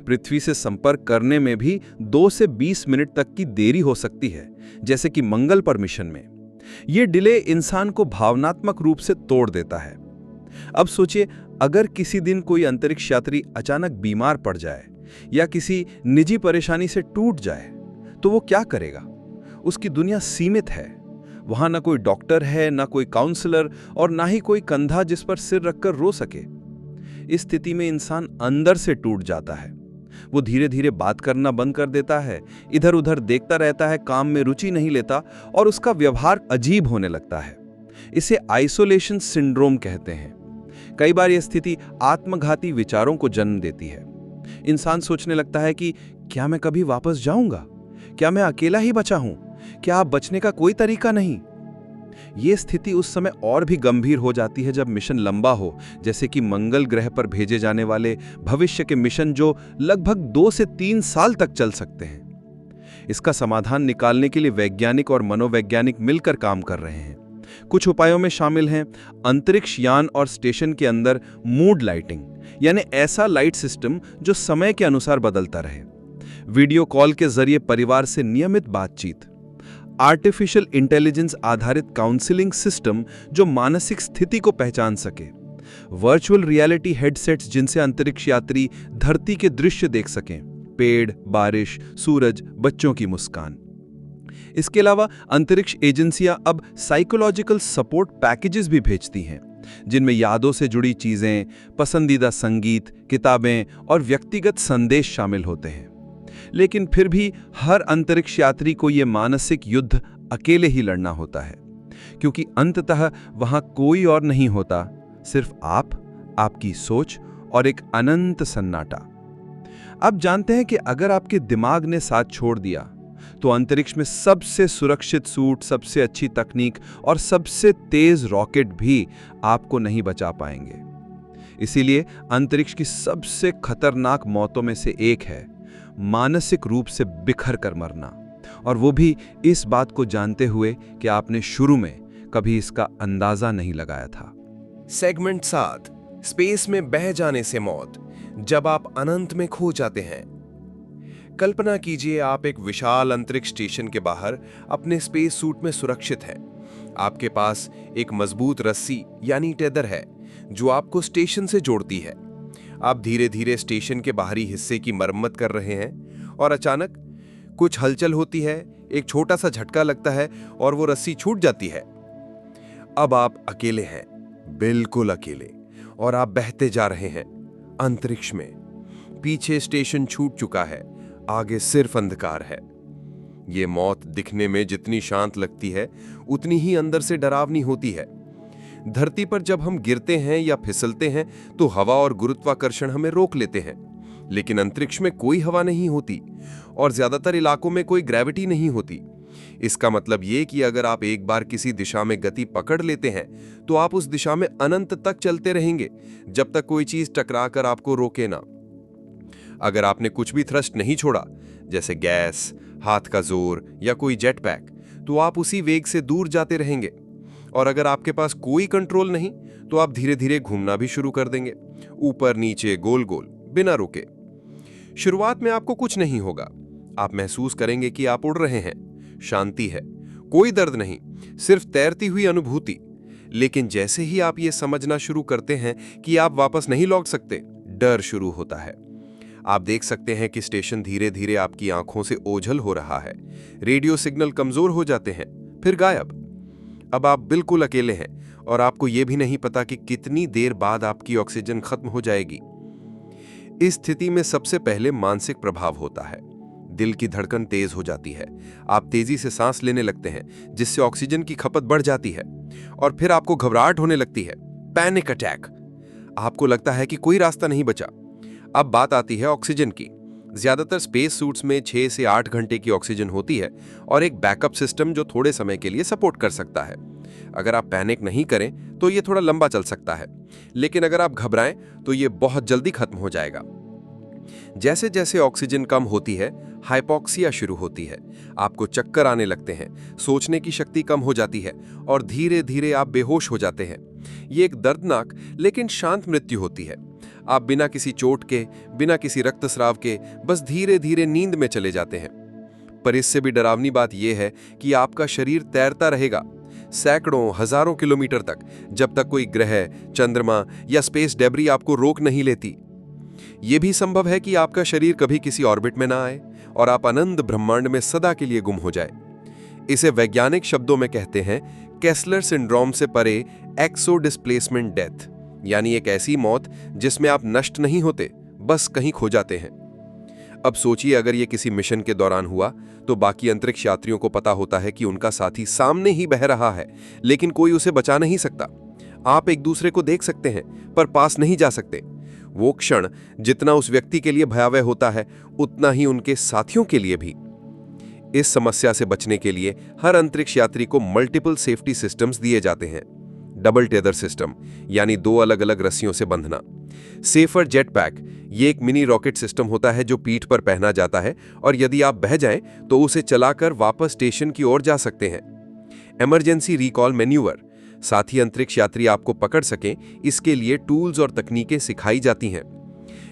पृथ्वी से संपर्क करने में भी 2 से 20 मिनट तक की देरी हो सकती है, जैसे कि मंगल पर मिशन में। यह डिले इंसान को भावनात्मक रूप से तोड़ देता है। अब सोचिए, अगर किसी दिन कोई अंतरिक्ष यात्री अचानक बीमार पड़ जाए या किसी निजी परेशानी से टूट जाए तो वो क्या करेगा? उसकी दुनिया सीमित है। वहां ना कोई डॉक्टर है, ना कोई काउंसलर और ना ही कोई कंधा जिस पर सिर रखकर रो सके। इस स्थिति में इंसान अंदर से टूट जाता है। वो धीरे धीरे बात करना बंद कर देता है, इधर उधर देखता रहता है, काम में रुचि नहीं लेता और उसका व्यवहार अजीब होने लगता है। इसे आइसोलेशन सिंड्रोम कहते हैं। कई बार यह स्थिति आत्मघाती विचारों को जन्म देती है। इंसान सोचने लगता है कि क्या मैं कभी वापस जाऊंगा? क्या मैं अकेला ही बचा हूं? क्या अब बचने का कोई तरीका नहीं? यह स्थिति उस समय और भी गंभीर हो जाती है जब मिशन लंबा हो, जैसे कि मंगल ग्रह पर भेजे जाने वाले भविष्य के मिशन जो लगभग 2 से 3 साल तक चल सकते हैं। इसका समाधान निकालने के लिए वैज्ञानिक और मनोवैज्ञानिक मिलकर काम कर रहे हैं। कुछ उपायों में शामिल हैं अंतरिक्ष यान और स्टेशन के अंदर मूड लाइटिंग, यानी ऐसा लाइट सिस्टम जो समय के अनुसार बदलता रहे, वीडियो कॉल के जरिए परिवार से नियमित बातचीत, आर्टिफिशियल इंटेलिजेंस आधारित काउंसलिंग सिस्टम जो मानसिक स्थिति को पहचान सके, वर्चुअल रियलिटी हेडसेट्स जिनसे अंतरिक्ष यात्री धरती के दृश्य देख सकें, पेड़, बारिश, सूरज, बच्चों की मुस्कान। इसके अलावा अंतरिक्ष एजेंसियां अब साइकोलॉजिकल सपोर्ट पैकेजेस भी भेजती हैं, जिनमें यादों से जुड़ी चीजें, पसंदीदा संगीत, किताबें और व्यक्तिगत संदेश शामिल होते हैं। लेकिन फिर भी हर अंतरिक्ष यात्री को यह मानसिक युद्ध अकेले ही लड़ना होता है, क्योंकि अंततः वहां कोई और नहीं होता, सिर्फ आप, आपकी सोच और एक अनंत सन्नाटा। अब जानते हैं कि अगर आपके दिमाग ने साथ छोड़ दिया तो अंतरिक्ष में सबसे सुरक्षित सूट, सबसे अच्छी तकनीक और सबसे तेज रॉकेट भी आपको नहीं बचा पाएंगे। इसीलिए अंतरिक्ष की सबसे खतरनाक मौतों में से एक है मानसिक रूप से बिखर कर मरना, और वो भी इस बात को जानते हुए कि आपने शुरू में कभी इसका अंदाजा नहीं लगाया था। सेगमेंट 7, स्पेस में बह जाने से मौत, जब आप अनंत में खो जाते हैं। कल्पना कीजिए आप एक विशाल अंतरिक्ष स्टेशन के बाहर अपने स्पेस सूट में सुरक्षित हैं। आपके पास एक मजबूत रस्सी यानी टेदर है जो आपको स्टेशन से जोड़ती है। आप धीरे धीरे स्टेशन के बाहरी हिस्से की मरम्मत कर रहे हैं और अचानक कुछ हलचल होती है, एक छोटा सा झटका लगता है और वो रस्सी छूट जाती है। अब आप अकेले हैं, बिल्कुल अकेले, और आप बहते जा रहे हैं अंतरिक्ष में। पीछे स्टेशन छूट चुका है, आगे सिर्फ अंधकार है। ये मौत दिखने में जितनी शांत लगती है उतनी ही अंदर से डरावनी होती है। धरती पर जब हम गिरते हैं या फिसलते हैं तो हवा और गुरुत्वाकर्षण हमें रोक लेते हैं, लेकिन अंतरिक्ष में कोई हवा नहीं होती और ज्यादातर इलाकों में कोई ग्रेविटी नहीं होती। इसका मतलब ये कि अगर आप एक बार किसी दिशा में गति पकड़ लेते हैं तो आप उस दिशा में अनंत तक चलते रहेंगे, जब तक कोई चीज टकरा कर आपको रोके ना। अगर आपने कुछ भी थ्रस्ट नहीं छोड़ा, जैसे गैस, हाथ का जोर या कोई जेट पैक, तो आप उसी वेग से दूर जाते रहेंगे। और अगर आपके पास कोई कंट्रोल नहीं तो आप धीरे धीरे घूमना भी शुरू कर देंगे, ऊपर नीचे, गोल गोल, बिना रुके। शुरुआत में आपको कुछ नहीं होगा, आप महसूस करेंगे कि आप उड़ रहे हैं, शांति है, कोई दर्द नहीं, सिर्फ तैरती हुई अनुभूति। लेकिन जैसे ही आप ये समझना शुरू करते हैं कि आप वापस नहीं लौट सकते, डर शुरू होता है। आप देख सकते हैं कि स्टेशन धीरे धीरे आपकी आंखों से ओझल हो रहा है, रेडियो सिग्नल कमजोर हो जाते हैं, फिर गायब। अब आप बिल्कुल अकेले हैं और आपको यह भी नहीं पता कि कितनी देर बाद आपकी ऑक्सीजन खत्म हो जाएगी। इस स्थिति में सबसे पहले मानसिक प्रभाव होता है। दिल की धड़कन तेज हो जाती है, आप तेजी से सांस लेने लगते हैं, जिससे ऑक्सीजन की खपत बढ़ जाती है, और फिर आपको घबराहट होने लगती है, पैनिक अटैक। आपको लगता है कि कोई रास्ता नहीं बचा। अब बात आती है ऑक्सीजन की। ज्यादातर स्पेस सूट्स में 6 से 8 घंटे की ऑक्सीजन होती है और एक बैकअप सिस्टम जो थोड़े समय के लिए सपोर्ट कर सकता है। अगर आप पैनिक नहीं करें तो ये थोड़ा लंबा चल सकता है, लेकिन अगर आप घबराएं तो ये बहुत जल्दी खत्म हो जाएगा। जैसे जैसे ऑक्सीजन कम होती है, हाइपोक्सिया शुरू होती है। आपको चक्कर आने लगते हैं, सोचने की शक्ति कम हो जाती है और धीरे धीरे आप बेहोश हो जाते हैं। ये एक दर्दनाक लेकिन शांत मृत्यु होती है। आप बिना किसी चोट के, बिना किसी रक्तस्राव के बस धीरे धीरे नींद में चले जाते हैं। पर इससे भी डरावनी बात यह है कि आपका शरीर तैरता रहेगा सैकड़ों, हजारों किलोमीटर तक, जब तक कोई ग्रह, चंद्रमा या स्पेस डेब्री आपको रोक नहीं लेती। यह भी संभव है कि आपका शरीर कभी किसी ऑर्बिट में ना आए और आप अनंत ब्रह्मांड में सदा के लिए गुम हो जाए। इसे वैज्ञानिक शब्दों में कहते हैं केस्लर सिंड्रोम से परे एक्सो डिस्प्लेसमेंट डेथ, यानी एक ऐसी मौत जिसमें आप नष्ट नहीं होते, बस कहीं खो जाते हैं। अब सोचिए, अगर ये किसी मिशन के दौरान हुआ तो बाकी अंतरिक्ष यात्रियों को पता होता है कि उनका साथी सामने ही बह रहा है, लेकिन कोई उसे बचा नहीं सकता। आप एक दूसरे को देख सकते हैं पर पास नहीं जा सकते। वो क्षण जितना उस व्यक्ति के लिए भयावह होता है, उतना ही उनके साथियों के लिए भी। इस समस्या से बचने के लिए हर अंतरिक्ष यात्री को मल्टीपल सेफ्टी सिस्टम्स दिए जाते हैं। डबल टेदर सिस्टम, यानी 2 अलग-अलग रस्सियों से बंधना। सेफर जेट पैक, ये एक मिनी रॉकेट सिस्टम होता है जो पीठ पर पहना जाता है और यदि आप बह जाएं तो उसे चलाकर वापस स्टेशन की ओर जा सकते हैं। इमरजेंसी रिकॉल मैन्यूवर, साथ ही अंतरिक्ष यात्री आपको पकड़ सकें, इसके लिए टूल्स और तकनीकें सिखाई जाती हैं।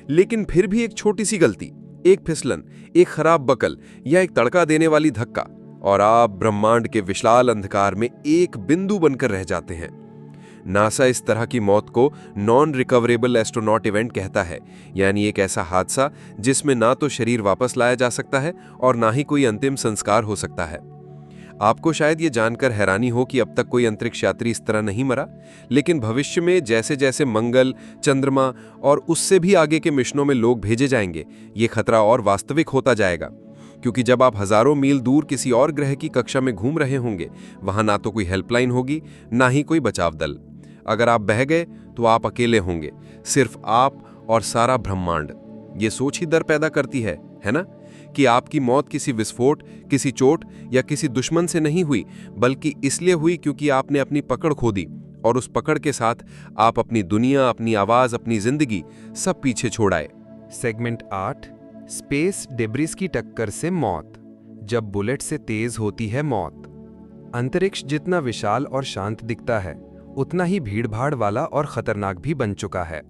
लेकिन फिर भी एक छोटी सी गलती, एक फिसलन, एक खराब बकल या एक तड़का देने वाली धक्का और आप ब्रह्मांड के विशाल अंधकार में एक बिंदु बनकर रह जाते हैं। नासा इस तरह की मौत को नॉन रिकवरेबल एस्ट्रोनॉट इवेंट कहता है, यानी एक ऐसा हादसा जिसमें ना तो शरीर वापस लाया जा सकता है और ना ही कोई अंतिम संस्कार हो सकता है। आपको शायद ये जानकर हैरानी हो कि अब तक कोई अंतरिक्ष यात्री इस तरह नहीं मरा, लेकिन भविष्य में जैसे जैसे मंगल, चंद्रमा और उससे भी आगे के मिशनों में लोग भेजे जाएंगे, ये खतरा और वास्तविक होता जाएगा। क्योंकि जब आप हजारों मील दूर किसी और ग्रह की कक्षा में घूम रहे होंगे, वहां ना तो कोई हेल्पलाइन होगी, ना ही कोई बचाव दल। अगर आप बह गए तो आप अकेले होंगे, सिर्फ आप और सारा ब्रह्मांड। ये सोच ही डर पैदा करती है ना, कि आपकी मौत किसी विस्फोट, किसी चोट या किसी दुश्मन से नहीं हुई, बल्कि इसलिए हुई क्योंकि आपने अपनी पकड़ खो दी और उस पकड़ के साथ आप अपनी दुनिया, अपनी आवाज, अपनी जिंदगी सब पीछे छोड़ आए। सेगमेंट 8, स्पेस डेब्रिस की टक्कर से मौत। जब बुलेट से तेज होती है मौत। अंतरिक्ष जितना विशाल और शांत दिखता है, उतना ही भीड़भाड़ वाला और खतरनाक भी बन चुका है।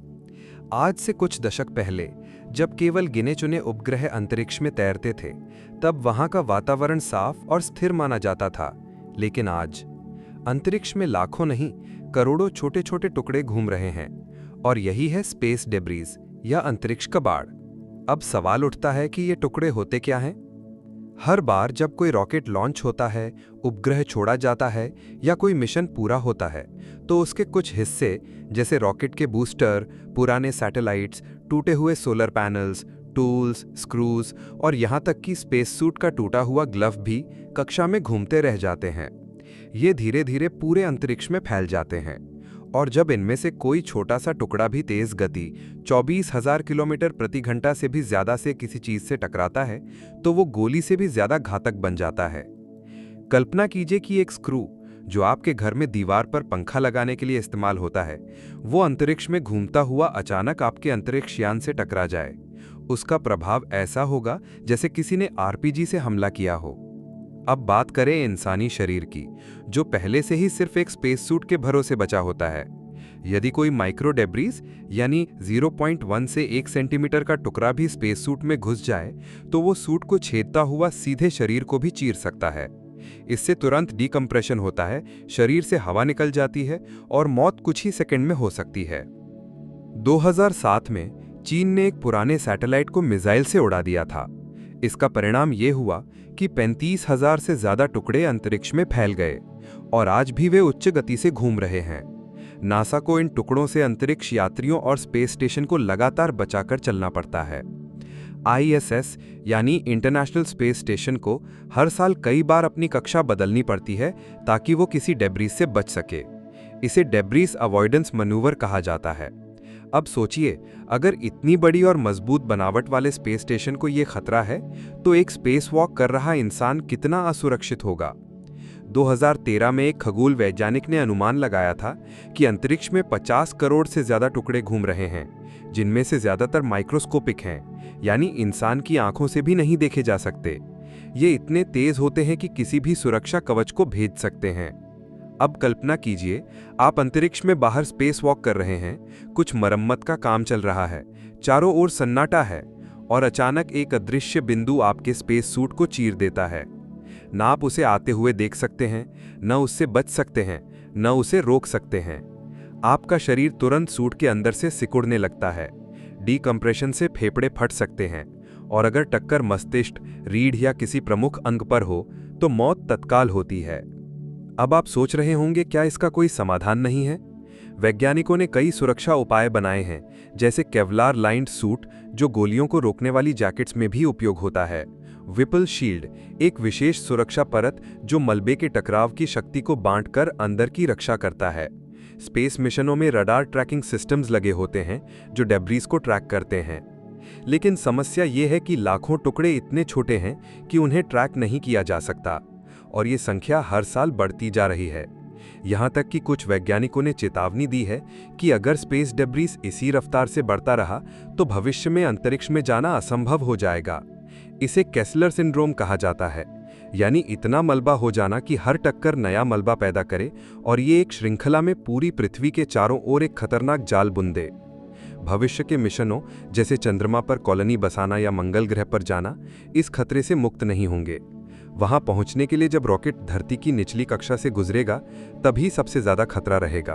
आज से कुछ दशक पहले जब केवल गिने चुने उपग्रह अंतरिक्ष में तैरते थे, तब वहां का वातावरण साफ और स्थिर माना जाता था। लेकिन आज अंतरिक्ष में लाखों नहीं, करोड़ों छोटे छोटे टुकड़े घूम रहे हैं, और यही है स्पेस डेब्रीज या अंतरिक्ष कबाड़। अब सवाल उठता है कि ये टुकड़े होते क्या हैं? हर बार जब कोई रॉकेट लॉन्च होता है, उपग्रह छोड़ा जाता है या कोई मिशन पूरा होता है, तो उसके कुछ हिस्से जैसे रॉकेट के बूस्टर, पुराने सैटेलाइट्स, टूटे हुए सोलर पैनल्स, टूल्स, स्क्रूज और यहाँ तक कि स्पेस सूट का टूटा हुआ ग्लव भी कक्षा में घूमते रह जाते हैं। ये धीरे धीरे पूरे अंतरिक्ष में फैल जाते हैं, और जब इनमें से कोई छोटा सा टुकड़ा भी तेज गति 24,000 किलोमीटर प्रति घंटा से भी ज्यादा से किसी चीज से टकराता है, तो वो गोली से भी ज्यादा घातक बन जाता है। कल्पना कीजिए कि एक स्क्रू जो आपके घर में दीवार पर पंखा लगाने के लिए इस्तेमाल होता है, वो अंतरिक्ष में घूमता हुआ अचानक आपके अंतरिक्ष यान से टकरा जाए। उसका प्रभाव ऐसा होगा जैसे किसी ने आरपीजी से हमला किया हो। अब बात करें इंसानी शरीर की, जो पहले से ही सिर्फ एक स्पेस सूट के भरोसे बचा होता है। यदि कोई माइक्रो डेब्रीज यानी 0.1 से 1 सेंटीमीटर का टुकड़ा भी स्पेस सूट में घुस जाए, तो वो सूट को छेदता हुआ सीधे शरीर को भी चीर सकता है। इससे तुरंत डीकम्प्रेशन होता है, शरीर से हवा निकल जाती है और मौत कुछ ही सेकंड में हो सकती है। 2007 में चीन ने एक पुराने सैटेलाइट को मिसाइल से उड़ा दिया था। इसका परिणाम ये हुआ कि 35,000 से ज्यादा टुकड़े अंतरिक्ष में फैल गए, और आज भी वे उच्च गति से घूम रहे हैं। नासा को इन टुकड़ों से अंतरिक्ष यात्रियों और स्पेस स्टेशन को लगातार बचाकर चलना पड़ता है। ISS यानी इंटरनेशनल स्पेस स्टेशन को हर साल कई बार अपनी कक्षा बदलनी पड़ती है ताकि वो किसी डेब्रीज से बच सके। इसे डेब्रीज अवॉइडेंस मैन्यूवर कहा जाता है। अब सोचिए, अगर इतनी बड़ी और मजबूत बनावट वाले स्पेस स्टेशन को ये खतरा है, तो एक स्पेस वॉक कर रहा इंसान कितना असुरक्षित होगा। 2013 में एक खगोल वैज्ञानिक ने अनुमान लगाया था कि अंतरिक्ष में 50 करोड़ से ज्यादा टुकड़े घूम रहे हैं, जिनमें से ज्यादातर माइक्रोस्कोपिक हैं, यानी इंसान की आंखों से भी नहीं देखे जा सकते। ये इतने तेज होते हैं कि किसी भी सुरक्षा कवच को भेद सकते हैं। अब कल्पना कीजिए, आप अंतरिक्ष में बाहर स्पेस वॉक कर रहे हैं, कुछ मरम्मत का काम चल रहा है, चारों ओर सन्नाटा है, और अचानक एक अदृश्य बिंदु आपके स्पेस सूट को चीर देता है। न आप उसे आते हुए देख सकते हैं, न उससे बच सकते हैं, न उसे रोक सकते हैं। आपका शरीर तुरंत सूट के अंदर से सिकुड़ने लगता है। डीकम्प्रेशन से फेफड़े फट सकते हैं, और अगर टक्कर मस्तिष्क, रीढ़ या किसी प्रमुख अंग पर हो तो मौत तत्काल होती है। अब आप सोच रहे होंगे, क्या इसका कोई समाधान नहीं है? वैज्ञानिकों ने कई सुरक्षा उपाय बनाए हैं, जैसे केवलार लाइन्ड सूट जो गोलियों को रोकने वाली जैकेट्स में भी उपयोग होता है, विपल शील्ड, एक विशेष सुरक्षा परत जो मलबे के टकराव की शक्ति को बांटकर अंदर की रक्षा करता है। स्पेस मिशनों में रडार ट्रैकिंग सिस्टम्स लगे होते हैं जो डेब्रीज को ट्रैक करते हैं। लेकिन समस्या ये है कि लाखों टुकड़े इतने छोटे हैं कि उन्हें ट्रैक नहीं किया जा सकता, और ये संख्या हर साल बढ़ती जा रही है। यहाँ तक कि कुछ वैज्ञानिकों ने चेतावनी दी है कि अगर स्पेस डेब्रीज इसी रफ्तार से बढ़ता रहा तो भविष्य में अंतरिक्ष में जाना असंभव हो जाएगा। इसे केस्लर सिंड्रोम कहा जाता है, यानी इतना मलबा हो जाना कि हर टक्कर नया मलबा पैदा करे और ये एक श्रृंखला में पूरी पृथ्वी के चारों ओर एक खतरनाक जाल बुन दे। भविष्य के मिशनों जैसे चंद्रमा पर कॉलोनी बसाना या मंगल ग्रह पर जाना इस खतरे से मुक्त नहीं होंगे। वहां पहुंचने के लिए जब रॉकेट धरती की निचली कक्षा से गुजरेगा तभी सबसे ज्यादा खतरा रहेगा।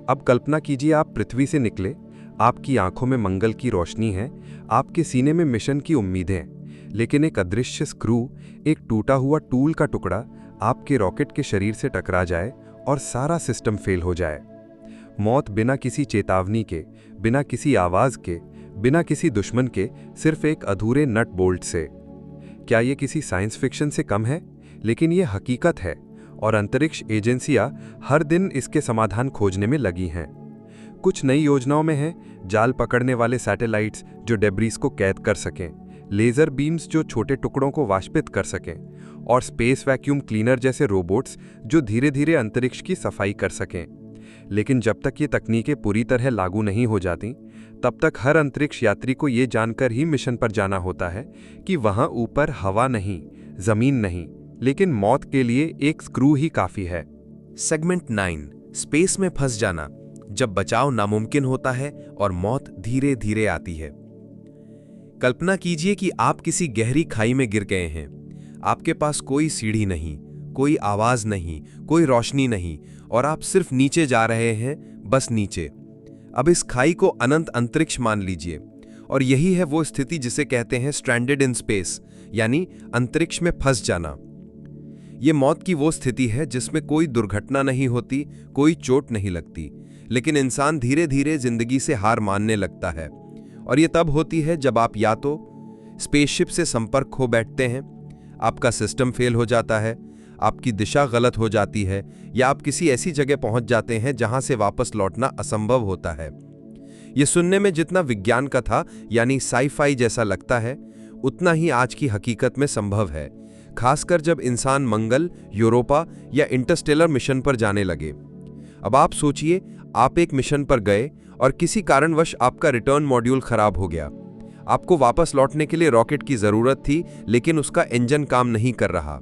अब कल्पना कीजिए आप पृथ्वी से निकले, आपकी आंखों में मंगल की रोशनी है, आपके सीने में मिशन की उम्मीदें, लेकिन एक अदृश्य स्क्रू, एक टूटा हुआ टूल का टुकड़ा आपके रॉकेट के शरीर से टकरा जाए और सारा सिस्टम फेल हो जाए। मौत बिना किसी चेतावनी के, बिना किसी आवाज के, बिना किसी दुश्मन के, सिर्फ एक अधूरे नट बोल्ट से। क्या ये किसी साइंस फिक्शन से कम है? लेकिन ये हकीकत है, और अंतरिक्ष एजेंसियां हर दिन इसके समाधान खोजने में लगी हैं। कुछ नई योजनाओं में है जाल पकड़ने वाले सैटेलाइट्स जो डेब्रीज को कैद कर सकें, लेजर बीम्स जो छोटे टुकड़ों को वाष्पित कर सकें, और स्पेस वैक्यूम क्लीनर जैसे रोबोट्स जो धीरे धीरे अंतरिक्ष की सफाई कर सकें। लेकिन जब तक ये तकनीकें पूरी तरह लागू नहीं हो जाती, तब तक हर अंतरिक्ष यात्री को ये जानकर ही मिशन पर जाना होता है कि वहां ऊपर हवा नहीं, जमीन नहीं, लेकिन मौत के लिए एक स्क्रू ही काफी है। सेगमेंट 9, स्पेस में फंस जाना, जब बचाव नामुमकिन होता है और मौत धीरे धीरे आती है। कल्पना कीजिए कि आप किसी गहरी खाई में गिर गए हैं। आपके पास कोई सीढ़ी नहीं, कोई आवाज नहीं, कोई रोशनी नहीं, और आप सिर्फ नीचे जा रहे हैं, बस नीचे। अब इस खाई को अनंत अंतरिक्ष मान लीजिए, और यही है वो स्थिति जिसे कहते हैं स्ट्रैंडेड इन स्पेस, यानी अंतरिक्ष में फंस जाना। ये मौत की वो स्थिति है जिसमें कोई दुर्घटना नहीं होती, कोई चोट नहीं लगती, लेकिन इंसान धीरे धीरे जिंदगी से हार मानने लगता है। और ये तब होती है जब आप या तो स्पेसशिप से संपर्क खो बैठते हैं, आपका सिस्टम फेल हो जाता है, आपकी दिशा गलत हो जाती है, या आप किसी ऐसी जगह पहुंच जाते हैं जहां से वापस लौटना असंभव होता है। ये सुनने में जितना विज्ञान का था यानी साई-फाई जैसा लगता है, उतना ही आज की हकीकत में संभव है, खासकर जब इंसान मंगल, यूरोपा या इंटरस्टेलर मिशन पर जाने लगे। अब आप सोचिए, आप एक मिशन पर गए और किसी कारणवश आपका रिटर्न मॉड्यूल खराब हो गया। आपको वापस लौटने के लिए रॉकेट की जरूरत थी, लेकिन उसका इंजन काम नहीं कर रहा।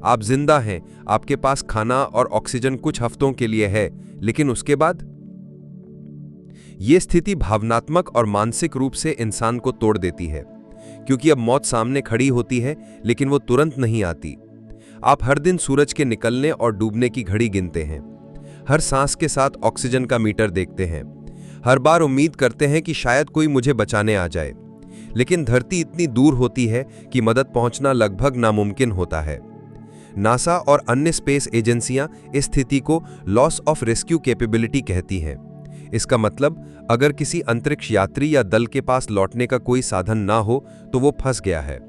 आप जिंदा हैं, आपके पास खाना और ऑक्सीजन कुछ हफ्तों के लिए है, लेकिन उसके बाद? यह स्थिति भावनात्मक और मानसिक रूप से इंसान को तोड़ देती है, क्योंकि अब मौत सामने खड़ी होती है, लेकिन वो तुरंत नहीं आती। आप हर दिन सूरज के निकलने और डूबने की घड़ी गिनते हैं, हर सांस के साथ ऑक्सीजन का मीटर देखते हैं, हर बार उम्मीद करते हैं कि शायद कोई मुझे बचाने आ जाए, लेकिन धरती इतनी दूर होती है कि मदद पहुंचना लगभग नामुमकिन होता है। नासा और अन्य स्पेस एजेंसियां इस स्थिति को लॉस ऑफ रेस्क्यू कैपेबिलिटी कहती हैं। इसका मतलब अगर किसी अंतरिक्ष यात्री या दल के पास लौटने का कोई साधन ना हो तो वो फंस गया है।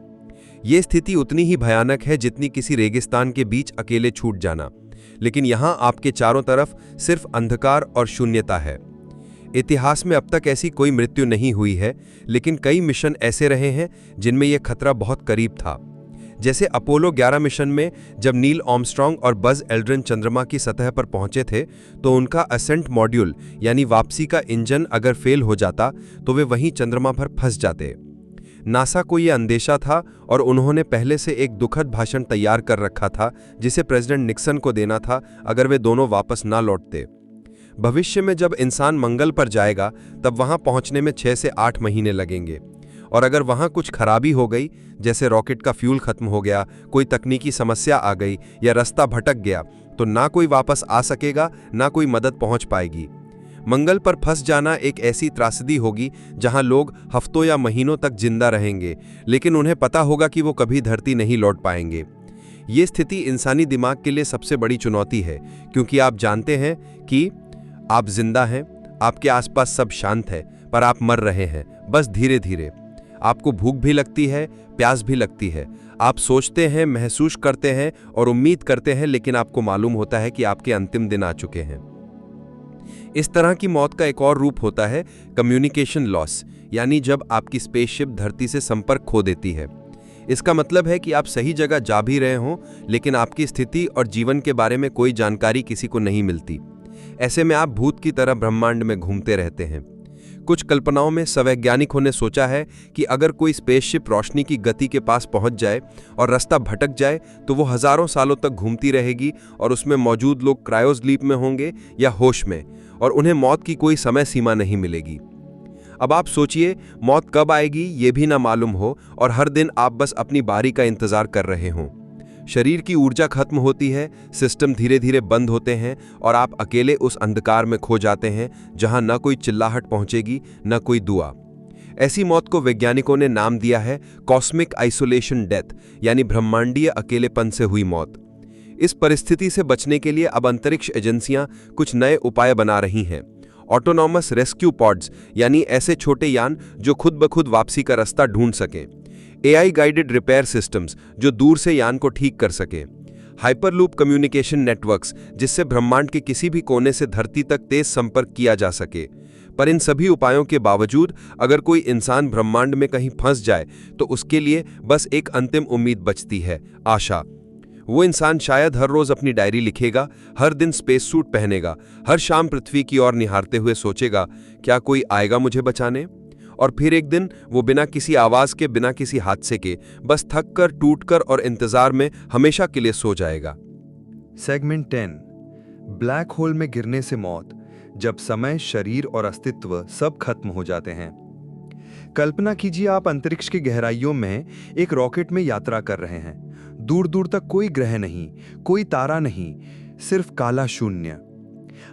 ये स्थिति उतनी ही भयानक है जितनी किसी रेगिस्तान के बीच अकेले छूट जाना, लेकिन यहां आपके चारों तरफ सिर्फ अंधकार और शून्यता है। इतिहास में अब तक ऐसी कोई मृत्यु नहीं हुई है, लेकिन कई मिशन ऐसे रहे हैं जिनमें यह खतरा बहुत करीब था। जैसे अपोलो 11 मिशन में जब नील आर्मस्ट्रांग और बज एल्ड्रिन चंद्रमा की सतह पर पहुंचे थे, तो उनका असेंट मॉड्यूल यानी वापसी का इंजन अगर फेल हो जाता तो वे वहीं चंद्रमा पर फंस जाते। नासा को यह अंदेशा था और उन्होंने पहले से एक दुखद भाषण तैयार कर रखा था जिसे प्रेसिडेंट निक्सन को देना था अगर वे दोनों वापस ना लौटते। भविष्य में जब इंसान मंगल पर जाएगा तब वहां पहुंचने में 6 से 8 महीने लगेंगे, और अगर वहां कुछ खराबी हो गई, जैसे रॉकेट का फ्यूल खत्म हो गया, कोई तकनीकी समस्या आ गई या रास्ता भटक गया, तो ना कोई वापस आ सकेगा, ना कोई मदद पहुंच पाएगी। मंगल पर फंस जाना एक ऐसी त्रासदी होगी जहां लोग हफ्तों या महीनों तक जिंदा रहेंगे, लेकिन उन्हें पता होगा कि वो कभी धरती नहीं लौट पाएंगे। ये स्थिति इंसानी दिमाग के लिए सबसे बड़ी चुनौती है, क्योंकि आप जानते हैं कि आप जिंदा हैं, आपके आसपास सब शांत है, पर आप मर रहे हैं, बस धीरे धीरे। आपको भूख भी लगती है, प्यास भी लगती है। आप सोचते हैं, महसूस करते हैं और उम्मीद करते हैं, लेकिन आपको मालूम होता है कि आपके अंतिम दिन आ चुके हैं। इस तरह की मौत का एक और रूप होता है कम्युनिकेशन लॉस, यानी जब आपकी स्पेसशिप धरती से संपर्क खो देती है। इसका मतलब है कि आप सही जगह जा भी रहे हों, लेकिन आपकी स्थिति और जीवन के बारे में कोई जानकारी किसी को नहीं मिलती। ऐसे में आप भूत की तरह ब्रह्मांड में घूमते रहते हैं। कुछ कल्पनाओं में स्वैज्ञानिकों ने सोचा है कि अगर कोई स्पेसशिप रोशनी की गति के पास पहुंच जाए और रास्ता भटक जाए तो वो हजारों सालों तक घूमती रहेगी और उसमें मौजूद लोग क्रायोस्लीप में होंगे या होश में, और उन्हें मौत की कोई समय सीमा नहीं मिलेगी। अब आप सोचिए, मौत कब आएगी ये भी ना मालूम हो और हर दिन आप बस अपनी बारी का इंतजार कर रहे हों। शरीर की ऊर्जा खत्म होती है, सिस्टम धीरे धीरे बंद होते हैं और आप अकेले उस अंधकार में खो जाते हैं जहां न कोई चिल्लाहट पहुंचेगी, न कोई दुआ। ऐसी मौत को वैज्ञानिकों ने नाम दिया है कॉस्मिक आइसोलेशन डेथ, यानी ब्रह्मांडीय अकेलेपन से हुई मौत। इस परिस्थिति से बचने के लिए अब अंतरिक्ष एजेंसियां कुछ नए उपाय बना रही हैं। ऑटोनॉमस रेस्क्यू पॉड्स, यानी ऐसे छोटे यान जो खुद ब खुद वापसी का रास्ता ढूंढ सकें। AI गाइडेड रिपेयर सिस्टम्स जो दूर से यान को ठीक कर सके। हाइपरलूप कम्युनिकेशन नेटवर्क्स जिससे ब्रह्मांड के किसी भी कोने से धरती तक तेज संपर्क किया जा सके। पर इन सभी उपायों के बावजूद अगर कोई इंसान ब्रह्मांड में कहीं फंस जाए तो उसके लिए बस एक अंतिम उम्मीद बचती है, आशा। वो इंसान शायद हर रोज अपनी डायरी लिखेगा, हर दिन स्पेस सूट पहनेगा, हर शाम पृथ्वी की ओर निहारते हुए सोचेगा, क्या कोई आएगा मुझे बचाने? और फिर एक दिन वो बिना किसी आवाज के, बिना किसी हादसे के, बस थक कर, टूट कर और इंतजार में हमेशा के लिए सो जाएगा। सेगमेंट 10, ब्लैक होल में गिरने से मौत, जब समय, शरीर और अस्तित्व सब खत्म हो जाते हैं। कल्पना कीजिए, आप अंतरिक्ष की गहराइयों में एक रॉकेट में यात्रा कर रहे हैं। दूर दूर तक कोई ग्रह नहीं, कोई तारा नहीं, सिर्फ काला शून्य।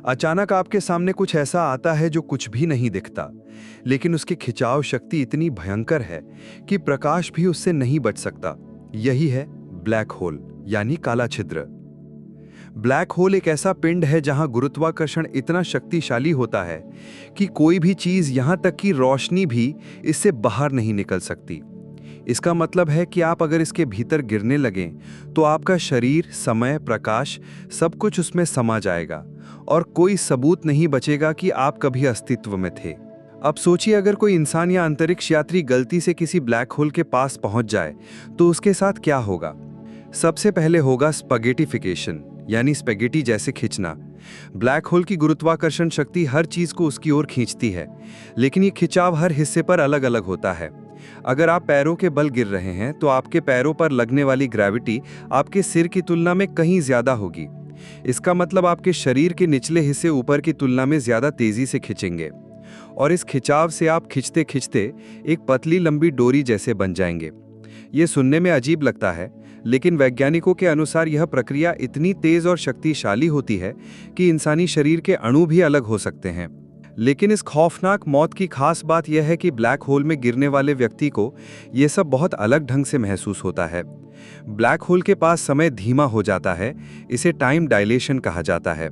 अचानक आपके सामने कुछ ऐसा आता है जो कुछ भी नहीं दिखता, लेकिन उसकी खिंचाव शक्ति इतनी भयंकर है कि प्रकाश भी उससे नहीं बच सकता। यही है ब्लैक होल, यानी काला छिद्र। ब्लैक होल एक ऐसा पिंड है जहां गुरुत्वाकर्षण इतना शक्तिशाली होता है कि कोई भी चीज, यहां तक कि रोशनी भी, इससे बाहर नहीं निकल सकती। इसका मतलब है कि आप अगर इसके भीतर गिरने लगें तो आपका शरीर, समय, प्रकाश सब कुछ उसमें समा जाएगा और कोई सबूत नहीं बचेगा कि आप कभी अस्तित्व में थे। अब सोचिए, अगर कोई इंसान या अंतरिक्ष यात्री गलती से किसी ब्लैक होल के पास पहुंच जाए तो उसके साथ क्या होगा? सबसे पहले होगा स्पगेटिफिकेशन, यानी स्पेगेटी जैसे खिंचना। ब्लैक होल की गुरुत्वाकर्षण शक्ति हर चीज को उसकी ओर खींचती है, लेकिन ये खिंचाव हर हिस्से पर अलग अलग होता है। अगर आप पैरों के बल गिर रहे हैं तो आपके पैरों पर लगने वाली ग्रेविटी आपके सिर की तुलना में कहीं ज्यादा होगी। इसका मतलब आपके शरीर के निचले हिस्से ऊपर की तुलना में ज्यादा तेजी से खिंचेंगे और इस खिंचाव से आप खिंचते खिंचते एक पतली लंबी डोरी जैसे बन जाएंगे। ये सुनने में अजीब लगता है, लेकिन वैज्ञानिकों के अनुसार यह प्रक्रिया इतनी तेज और शक्तिशाली होती है कि इंसानी शरीर के अणु भी अलग हो सकते हैं। लेकिन इस खौफनाक मौत की खास बात यह है कि ब्लैक होल में गिरने वाले व्यक्ति को यह सब बहुत अलग ढंग से महसूस होता है। ब्लैक होल के पास समय धीमा हो जाता है, इसे टाइम डायलेशन कहा जाता है।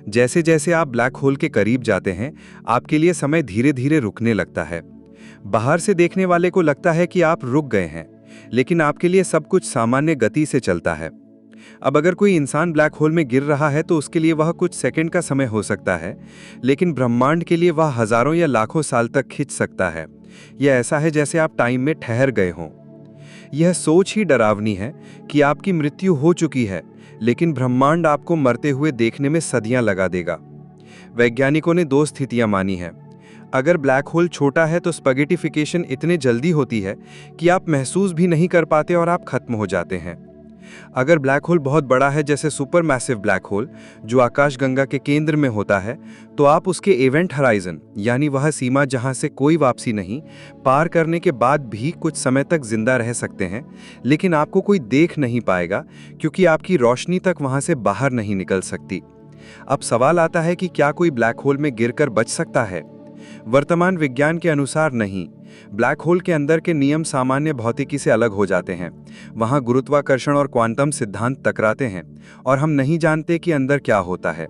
जैसे जैसे आप ब्लैक होल के करीब जाते हैं, आपके लिए समय धीरे धीरे रुकने लगता है। बाहर से देखने वाले को लगता है कि आप रुक गए हैं, लेकिन आपके लिए सब कुछ सामान्य गति से चलता है। अब अगर कोई इंसान ब्लैक होल में गिर रहा है तो उसके लिए वह कुछ सेकंड का समय हो सकता है, लेकिन ब्रह्मांड के लिए वह हजारों या लाखों साल तक खिंच सकता है। यह ऐसा है जैसे आप टाइम में ठहर गए हों। यह सोच ही डरावनी है कि आपकी मृत्यु हो चुकी है, लेकिन ब्रह्मांड आपको मरते हुए देखने में सदियां लगा देगा। वैज्ञानिकों ने दो स्थितियां मानी हैं। अगर ब्लैक होल छोटा है तो स्पगेटिफिकेशन इतने जल्दी होती है कि आप महसूस भी नहीं कर पाते और आप खत्म हो जाते हैं। अगर ब्लैक होल बहुत बड़ा है, जैसे सुपर मैसिव ब्लैक होल जो आकाशगंगा के केंद्र में होता है, तो आप उसके इवेंट हराइजन, यानी वह सीमा जहां से कोई वापसी नहीं, पार करने के बाद भी कुछ समय तक जिंदा रह सकते हैं, लेकिन आपको कोई देख नहीं पाएगा क्योंकि आपकी रोशनी तक वहां से बाहर नहीं निकल सकती। अब सवाल आता है कि क्या कोई ब्लैक होल में गिरकर बच सकता है? वर्तमान विज्ञान के अनुसार नहीं। ब्लैक होल के अंदर के नियम सामान्य भौतिकी से अलग हो जाते हैं। वहां गुरुत्वाकर्षण और क्वांटम सिद्धांत टकराते हैं और हम नहीं जानते कि अंदर क्या होता है।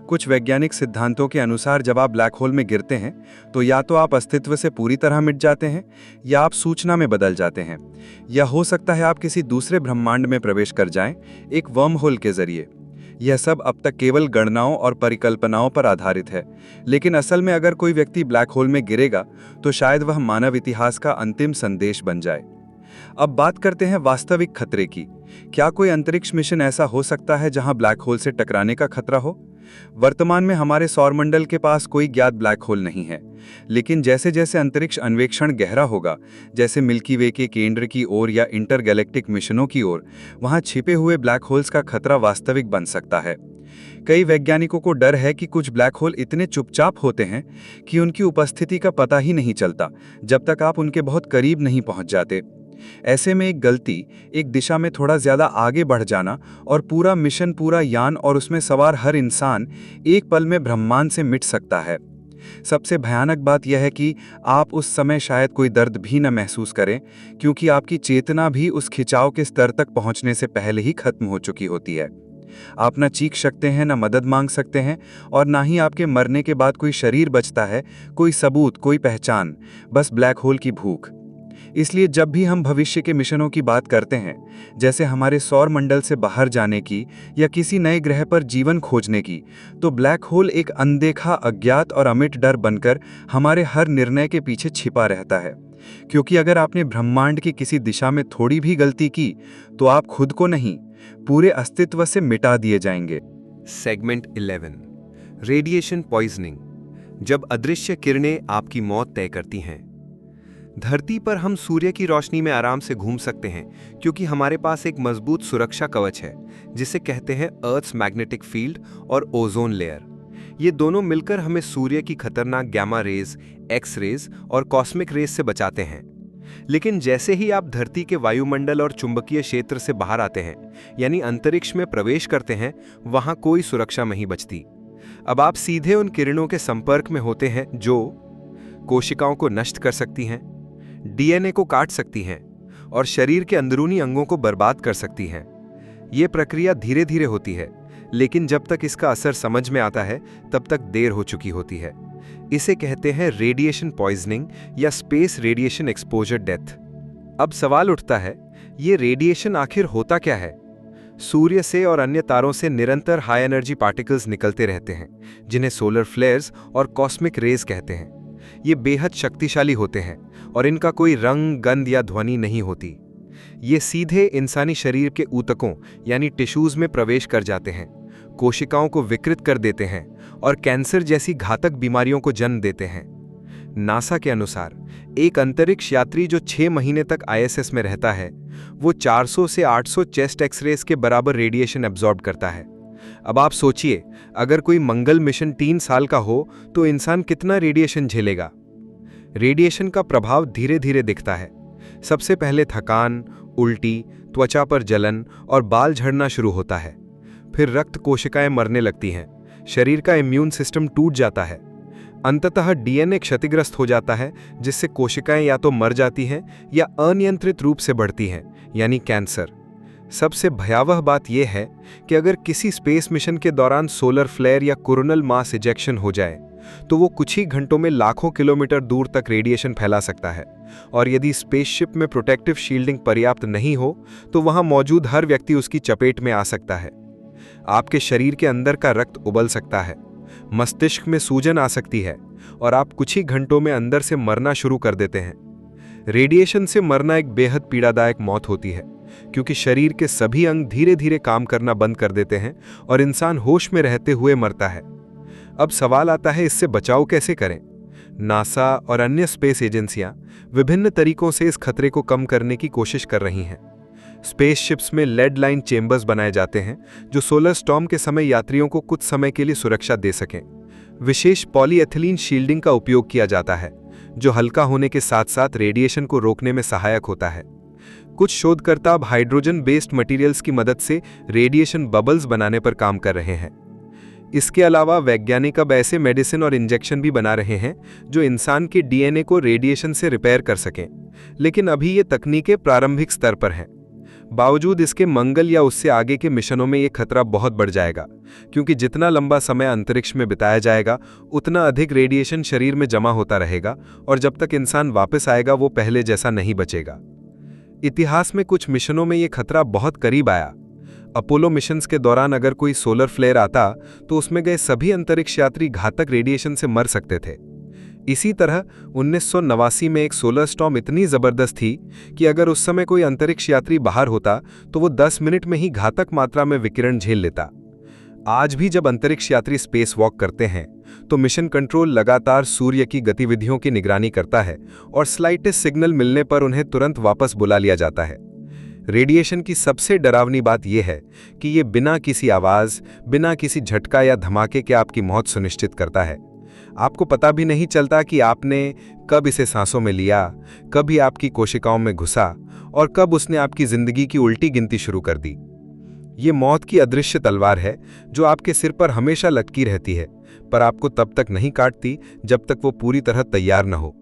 कुछ वैज्ञानिक सिद्धांतों के अनुसार जब आप ब्लैक होल में गिरते हैं तो या तो आप अस्तित्व से पूरी तरह मिट जाते हैं या आप सूचना में बदल जाते हैं, या हो सकता है आप किसी दूसरे ब्रह्मांड में प्रवेश कर जाएं, एक वर्म होल के जरिए। यह सब अब तक केवल गणनाओं और परिकल्पनाओं पर आधारित है, लेकिन असल में अगर कोई व्यक्ति ब्लैक होल में गिरेगा तो शायद वह मानव इतिहास का अंतिम संदेश बन जाए। अब बात करते हैं वास्तविक खतरे की। क्या कोई अंतरिक्ष मिशन ऐसा हो सकता है जहां ब्लैक होल से टकराने का खतरा हो? वर्तमान में हमारे सौरमंडल के पास कोई ज्ञात ब्लैक होल नहीं है, लेकिन जैसे जैसे अंतरिक्ष अन्वेषण गहरा होगा, जैसे मिल्की वे के केंद्र की ओर या इंटरगैलेक्टिक मिशनों की ओर, वहां छिपे हुए ब्लैक होल्स का खतरा वास्तविक बन सकता है। कई वैज्ञानिकों को डर है कि कुछ ब्लैक होल इतने चुपचाप होते हैं कि उनकी उपस्थिति का पता ही नहीं चलता जब तक आप उनके बहुत करीब नहीं पहुंच जाते। ऐसे में एक गलती, एक दिशा में थोड़ा ज्यादा आगे बढ़ जाना और पूरा मिशन, पूरा यान और उसमें सवार हर इंसान एक पल में ब्रह्मांड से मिट सकता है। सबसे भयानक बात यह है कि आप उस समय शायद कोई दर्द भी न महसूस करें, क्योंकि आपकी चेतना भी उस खिंचाव के स्तर तक पहुंचने से पहले ही खत्म हो चुकी होती है। आप न चीख सकते हैं, न मदद मांग सकते हैं, और ना ही आपके मरने के बाद कोई शरीर बचता है, कोई सबूत, कोई पहचान, बस ब्लैक होल की भूख। इसलिए जब भी हम भविष्य के मिशनों की बात करते हैं, जैसे हमारे सौर मंडल से बाहर जाने की या किसी नए ग्रह पर जीवन खोजने की, तो ब्लैक होल एक अनदेखा, अज्ञात और अमिट डर बनकर हमारे हर निर्णय के पीछे छिपा रहता है। क्योंकि अगर आपने ब्रह्मांड की किसी दिशा में थोड़ी भी गलती की तो आप खुद को नहीं, पूरे अस्तित्व से मिटा दिए जाएंगे। Segment 11, radiation poisoning. जब अदृश्य किरणें आपकी मौत तय करती हैं। धरती पर हम सूर्य की रोशनी में आराम से घूम सकते हैं, क्योंकि हमारे पास एक मजबूत सुरक्षा कवच है जिसे कहते हैं अर्थ्स मैग्नेटिक फील्ड और ओजोन लेयर। ये दोनों मिलकर हमें सूर्य की खतरनाक गैमा रेज, एक्स रेज और कॉस्मिक रेज से बचाते हैं। लेकिन जैसे ही आप धरती के वायुमंडल और चुंबकीय क्षेत्र से बाहर आते हैं, यानी अंतरिक्ष में प्रवेश करते हैं, वहां कोई सुरक्षा नहीं बचती। अब आप सीधे उन किरणों के संपर्क में होते हैं जो कोशिकाओं को नष्ट कर सकती हैं, डीएनए को काट सकती हैं और शरीर के अंदरूनी अंगों को बर्बाद कर सकती हैं। ये प्रक्रिया धीरे धीरे होती है, लेकिन जब तक इसका असर समझ में आता है तब तक देर हो चुकी होती है। इसे कहते हैं रेडिएशन पॉइजनिंग या स्पेस रेडिएशन एक्सपोजर डेथ। अब सवाल उठता है, ये रेडिएशन आखिर होता क्या है? सूर्य से और अन्य तारों से निरंतर हाई एनर्जी पार्टिकल्स निकलते रहते हैं, जिन्हें सोलर फ्लेयर्स और कॉस्मिक रेज कहते हैं। ये बेहद शक्तिशाली होते हैं और इनका कोई रंग, गंध या ध्वनि नहीं होती। ये सीधे इंसानी शरीर के ऊतकों यानी टिश्यूज में प्रवेश कर जाते हैं, कोशिकाओं को विकृत कर देते हैं और कैंसर जैसी घातक बीमारियों को जन्म देते हैं। नासा के अनुसार एक अंतरिक्ष यात्री जो 6 महीने तक आईएसएस में रहता है, वो 400 से 800 चेस्ट एक्सरेज के बराबर रेडिएशन एब्जॉर्ब करता है। अब आप सोचिए, अगर कोई मंगल मिशन 3 साल का हो तो इंसान कितना रेडिएशन झेलेगा। रेडिएशन का प्रभाव धीरे धीरे दिखता है। सबसे पहले थकान, उल्टी, त्वचा पर जलन और बाल झड़ना शुरू होता है। फिर रक्त कोशिकाएं मरने लगती हैं, शरीर का इम्यून सिस्टम टूट जाता है। अंततः डीएनए क्षतिग्रस्त हो जाता है, जिससे कोशिकाएं या तो मर जाती हैं या अनियंत्रित रूप से बढ़ती हैं, यानी कैंसर। सबसे भयावह बात यह है कि अगर किसी स्पेस मिशन के दौरान सोलर फ्लेयर या कोरोनल मास इजेक्शन हो जाए तो वो कुछ ही घंटों में लाखों किलोमीटर दूर तक रेडिएशन फैला सकता है, और यदि स्पेसशिप में प्रोटेक्टिव शील्डिंग पर्याप्त नहीं हो तो वहां मौजूद हर व्यक्ति उसकी चपेट में आ सकता है। आपके शरीर के अंदर का रक्त उबल सकता है, मस्तिष्क में सूजन आ सकती है और आप कुछ ही घंटों में अंदर से मरना शुरू कर देते हैं। रेडिएशन से मरना एक बेहद पीड़ादायक मौत होती है, क्योंकि शरीर के सभी अंग धीरे धीरे काम करना बंद कर देते हैं और इंसान होश में रहते हुए मरता है। अब सवाल आता है, इससे बचाव कैसे करें? नासा और अन्य स्पेस एजेंसियां विभिन्न तरीकों से इस खतरे को कम करने की कोशिश कर रही हैं। स्पेसशिप्स में लेड लाइन चेंबर्स बनाए जाते हैं जो सोलर स्टॉर्म के समय यात्रियों को कुछ समय के लिए सुरक्षा दे सकें। विशेष पॉलीएथिलीन शील्डिंग का उपयोग किया जाता है, जो हल्का होने के साथ साथ रेडिएशन को रोकने में सहायक होता है। कुछ शोधकर्ता अब हाइड्रोजन बेस्ड मटेरियल्स की मदद से रेडिएशन बबल्स बनाने पर काम कर रहे हैं। इसके अलावा वैज्ञानिक अब ऐसे मेडिसिन और इंजेक्शन भी बना रहे हैं जो इंसान के डीएनए को रेडिएशन से रिपेयर कर सकें, लेकिन अभी ये तकनीकें प्रारंभिक स्तर पर हैं। बावजूद इसके मंगल या उससे आगे के मिशनों में ये खतरा बहुत बढ़ जाएगा, क्योंकि जितना लंबा समय अंतरिक्ष में बिताया जाएगा उतना अधिक रेडिएशन शरीर में जमा होता रहेगा और जब तक इंसान वापस आएगा वो पहले जैसा नहीं बचेगा। इतिहास में कुछ मिशनों में ये खतरा बहुत करीब आया। अपोलो मिशंस के दौरान अगर कोई सोलर फ्लेयर आता तो उसमें गए सभी अंतरिक्ष यात्री घातक रेडिएशन से मर सकते थे। इसी तरह 1989 में एक सोलर स्टॉर्म इतनी जबरदस्त थी कि अगर उस समय कोई अंतरिक्ष यात्री बाहर होता तो वो 10 मिनट में ही घातक मात्रा में विकिरण झेल लेता। आज भी जब अंतरिक्ष यात्री स्पेस वॉक करते हैं तो मिशन कंट्रोल लगातार सूर्य की गतिविधियों की निगरानी करता है और स्लाइटेस्ट सिग्नल मिलने पर उन्हें तुरंत वापस बुला लिया जाता है। रेडिएशन की सबसे डरावनी बात यह है कि ये बिना किसी आवाज, बिना किसी झटका या धमाके के आपकी मौत सुनिश्चित करता है। आपको पता भी नहीं चलता कि आपने कब इसे सांसों में लिया, कब ही आपकी कोशिकाओं में घुसा और कब उसने आपकी जिंदगी की उल्टी गिनती शुरू कर दी। ये मौत की अदृश्य तलवार है जो आपके सिर पर हमेशा लटकी रहती है, पर आपको तब तक नहीं काटती जब तक वो पूरी तरह तैयार न हो।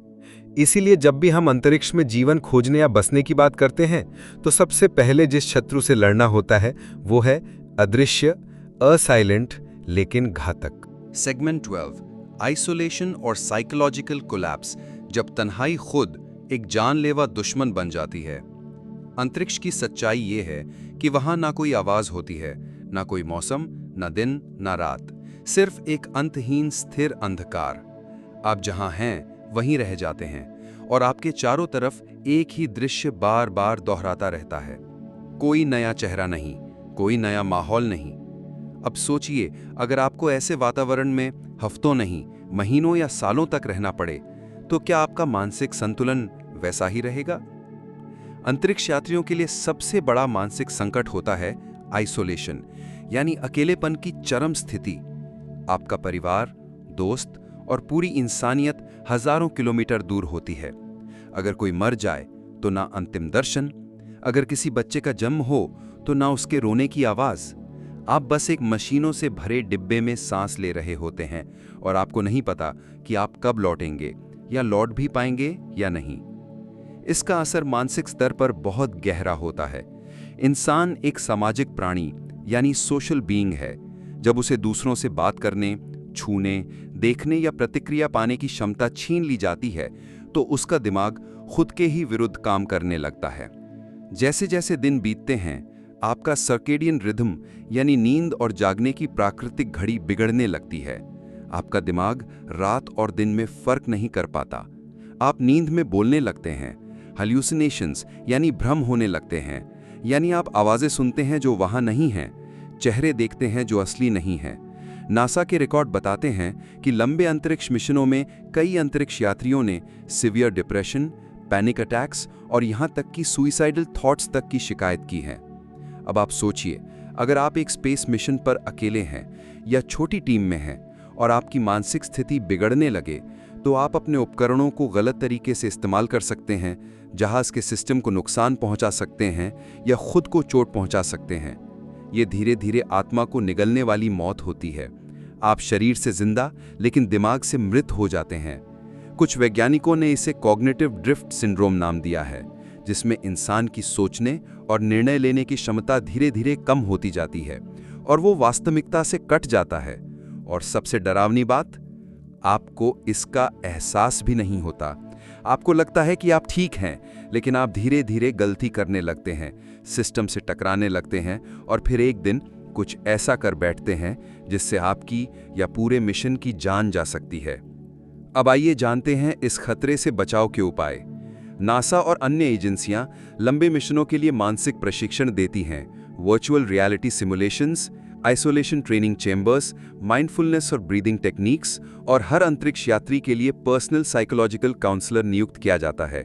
इसीलिए जब भी हम अंतरिक्ष में जीवन खोजने या बसने की बात करते हैं तो सबसे पहले जिस शत्रु से लड़ना होता है वो है अदृश्य, असाइलेंट लेकिन घातक। सेगमेंट 12, आइसोलेशन और साइकोलॉजिकल कोलैप्स, जब तन्हाई खुद एक जानलेवा दुश्मन बन जाती है। अंतरिक्ष की सच्चाई ये है कि वहां ना कोई आवाज होती है, ना कोई मौसम, ना दिन ना रात, सिर्फ एक अंतहीन स्थिर अंधकार। आप जहां हैं वहीं रह जाते हैं और आपके चारों तरफ एक ही दृश्य बार बार दोहराता रहता है। कोई नया चेहरा नहीं, कोई नया माहौल नहीं। अब सोचिए, अगर आपको ऐसे वातावरण में हफ्तों नहीं, महीनों या सालों तक रहना पड़े तो क्या आपका मानसिक संतुलन वैसा ही रहेगा? अंतरिक्ष यात्रियों के लिए सबसे बड़ा मानसिक संकट होता है आइसोलेशन, यानी अकेलेपन की चरम स्थिति। आपका परिवार, दोस्त और पूरी इंसानियत हजारों किलोमीटर दूर होती है। अगर कोई मर जाए तो ना अंतिम दर्शन, अगर किसी बच्चे का जन्म हो तो ना उसके रोने की आवाज। आप बस एक मशीनों से भरे डिब्बे में सांस ले रहे होते हैं और आपको नहीं पता कि आप कब लौटेंगे या लौट भी पाएंगे या नहीं। इसका असर मानसिक स्तर पर बहुत गहरा होता है। इंसान एक सामाजिक प्राणी यानी सोशल बीइंग है। जब उसे दूसरों से बात करने, छूने, देखने या प्रतिक्रिया पाने की क्षमता छीन ली जाती है तो उसका दिमाग खुद के ही विरुद्ध काम करने लगता है। जैसे जैसे दिन बीतते हैं, आपका सर्केडियन रिदम यानी नींद और जागने की प्राकृतिक घड़ी बिगड़ने लगती है। आपका दिमाग रात और दिन में फर्क नहीं कर पाता। आप नींद में बोलने लगते हैं, हैल्यूसिनेशंस यानी भ्रम होने लगते हैं, यानी आप आवाजें सुनते हैं जो वहां नहीं हैं, चेहरे देखते हैं जो असली नहीं हैं। नासा के रिकॉर्ड बताते हैं कि लंबे अंतरिक्ष मिशनों में कई अंतरिक्ष यात्रियों ने सीवियर डिप्रेशन, पैनिक अटैक्स और यहां तक कि सुइसाइडल थॉट्स तक की शिकायत की है। अब आप सोचिए, अगर आप एक स्पेस मिशन पर अकेले हैं या छोटी टीम में हैं और आपकी मानसिक स्थिति बिगड़ने लगे तो आप अपने उपकरणों को गलत तरीके से इस्तेमाल कर सकते हैं, जहाज के सिस्टम को नुकसान पहुंचा सकते हैं या खुद को चोट पहुंचा सकते हैं। ये धीरे धीरे आत्मा को निगलने वाली मौत होती है। आप शरीर से जिंदा लेकिन दिमाग से मृत हो जाते हैं। कुछ वैज्ञानिकों ने इसे कॉग्निटिव ड्रिफ्ट सिंड्रोम नाम दिया है, जिसमें इंसान की सोचने और निर्णय लेने की क्षमता धीरे धीरे कम होती जाती है और वो वास्तविकता से कट जाता है। और सबसे डरावनी बात, आपको इसका एहसास भी नहीं होता। आपको लगता है कि आप ठीक हैं, लेकिन आप धीरे धीरे गलती करने लगते हैं, सिस्टम से टकराने लगते हैं और फिर एक दिन कुछ ऐसा कर बैठते हैं जिससे आपकी या पूरे मिशन की जान जा सकती है। अब आइए जानते हैं इस खतरे से बचाव के उपाय। नासा और अन्य एजेंसियां लंबे मिशनों के लिए मानसिक प्रशिक्षण देती हैं। Virtual reality simulations, isolation training chambers, mindfulness और ब्रीदिंग टेक्निक्स और हर अंतरिक्ष यात्री के लिए पर्सनल साइकोलॉजिकल काउंसलर नियुक्त किया जाता है।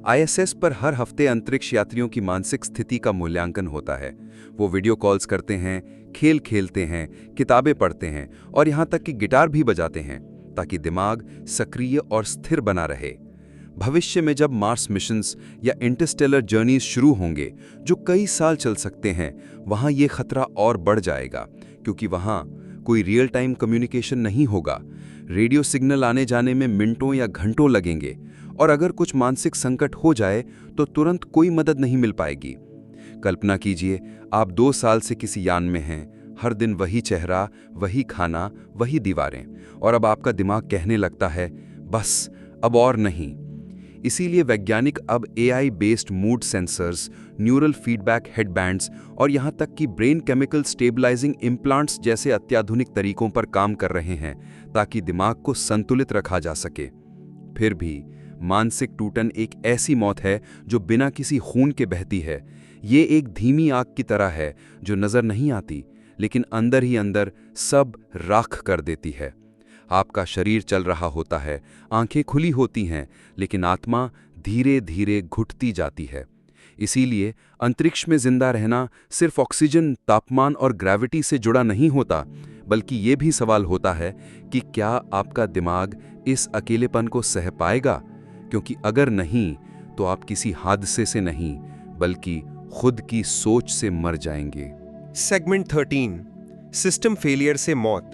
ISS पर हर हफ्ते अंतरिक्ष यात्रियों की मानसिक स्थिति का मूल्यांकन होता है। वो वीडियो कॉल्स करते हैं, खेल खेलते हैं, किताबें पढ़ते हैं और यहाँ तक कि गिटार भी बजाते हैं ताकि दिमाग सक्रिय और स्थिर बना रहे। भविष्य में जब मार्स मिशंस या इंटरस्टेलर जर्नीज शुरू होंगे जो कई साल चल सकते हैं, वहाँ ये खतरा और बढ़ जाएगा, क्योंकि वहाँ कोई रियल टाइम कम्युनिकेशन नहीं होगा। रेडियो सिग्नल आने जाने में मिनटों या घंटों लगेंगे और अगर कुछ मानसिक संकट हो जाए तो तुरंत कोई मदद नहीं मिल पाएगी। कल्पना कीजिए, आप 2 साल से किसी यान में हैं, हर दिन वही चेहरा, वही खाना, वही दीवारें, और अब आपका दिमाग कहने लगता है, बस अब और नहीं। इसीलिए वैज्ञानिक अब AI based mood sensors, neural feedback headbands और यहाँ तक कि ब्रेन केमिकल स्टेबलाइजिंग इम्प्लांट्स जैसे अत्याधुनिक तरीकों पर काम कर रहे हैं ताकि दिमाग को संतुलित रखा जा सके। फिर भी मानसिक टूटन एक ऐसी मौत है जो बिना किसी खून के बहती है। ये एक धीमी आग की तरह है जो नजर नहीं आती, लेकिन अंदर ही अंदर सब राख कर देती है। आपका शरीर चल रहा होता है, आंखें खुली होती हैं, लेकिन आत्मा धीरे धीरे घुटती जाती है। इसीलिए अंतरिक्ष में जिंदा रहना सिर्फ ऑक्सीजन, तापमान और ग्रेविटी से जुड़ा नहीं होता, बल्कि ये भी सवाल होता है कि क्या आपका दिमाग इस अकेलेपन को सह पाएगा? क्योंकि अगर नहीं, तो आप किसी हादसे से नहीं, बल्कि खुद की सोच से मर जाएंगे। सेगमेंट 13, सिस्टम फेलियर से मौत,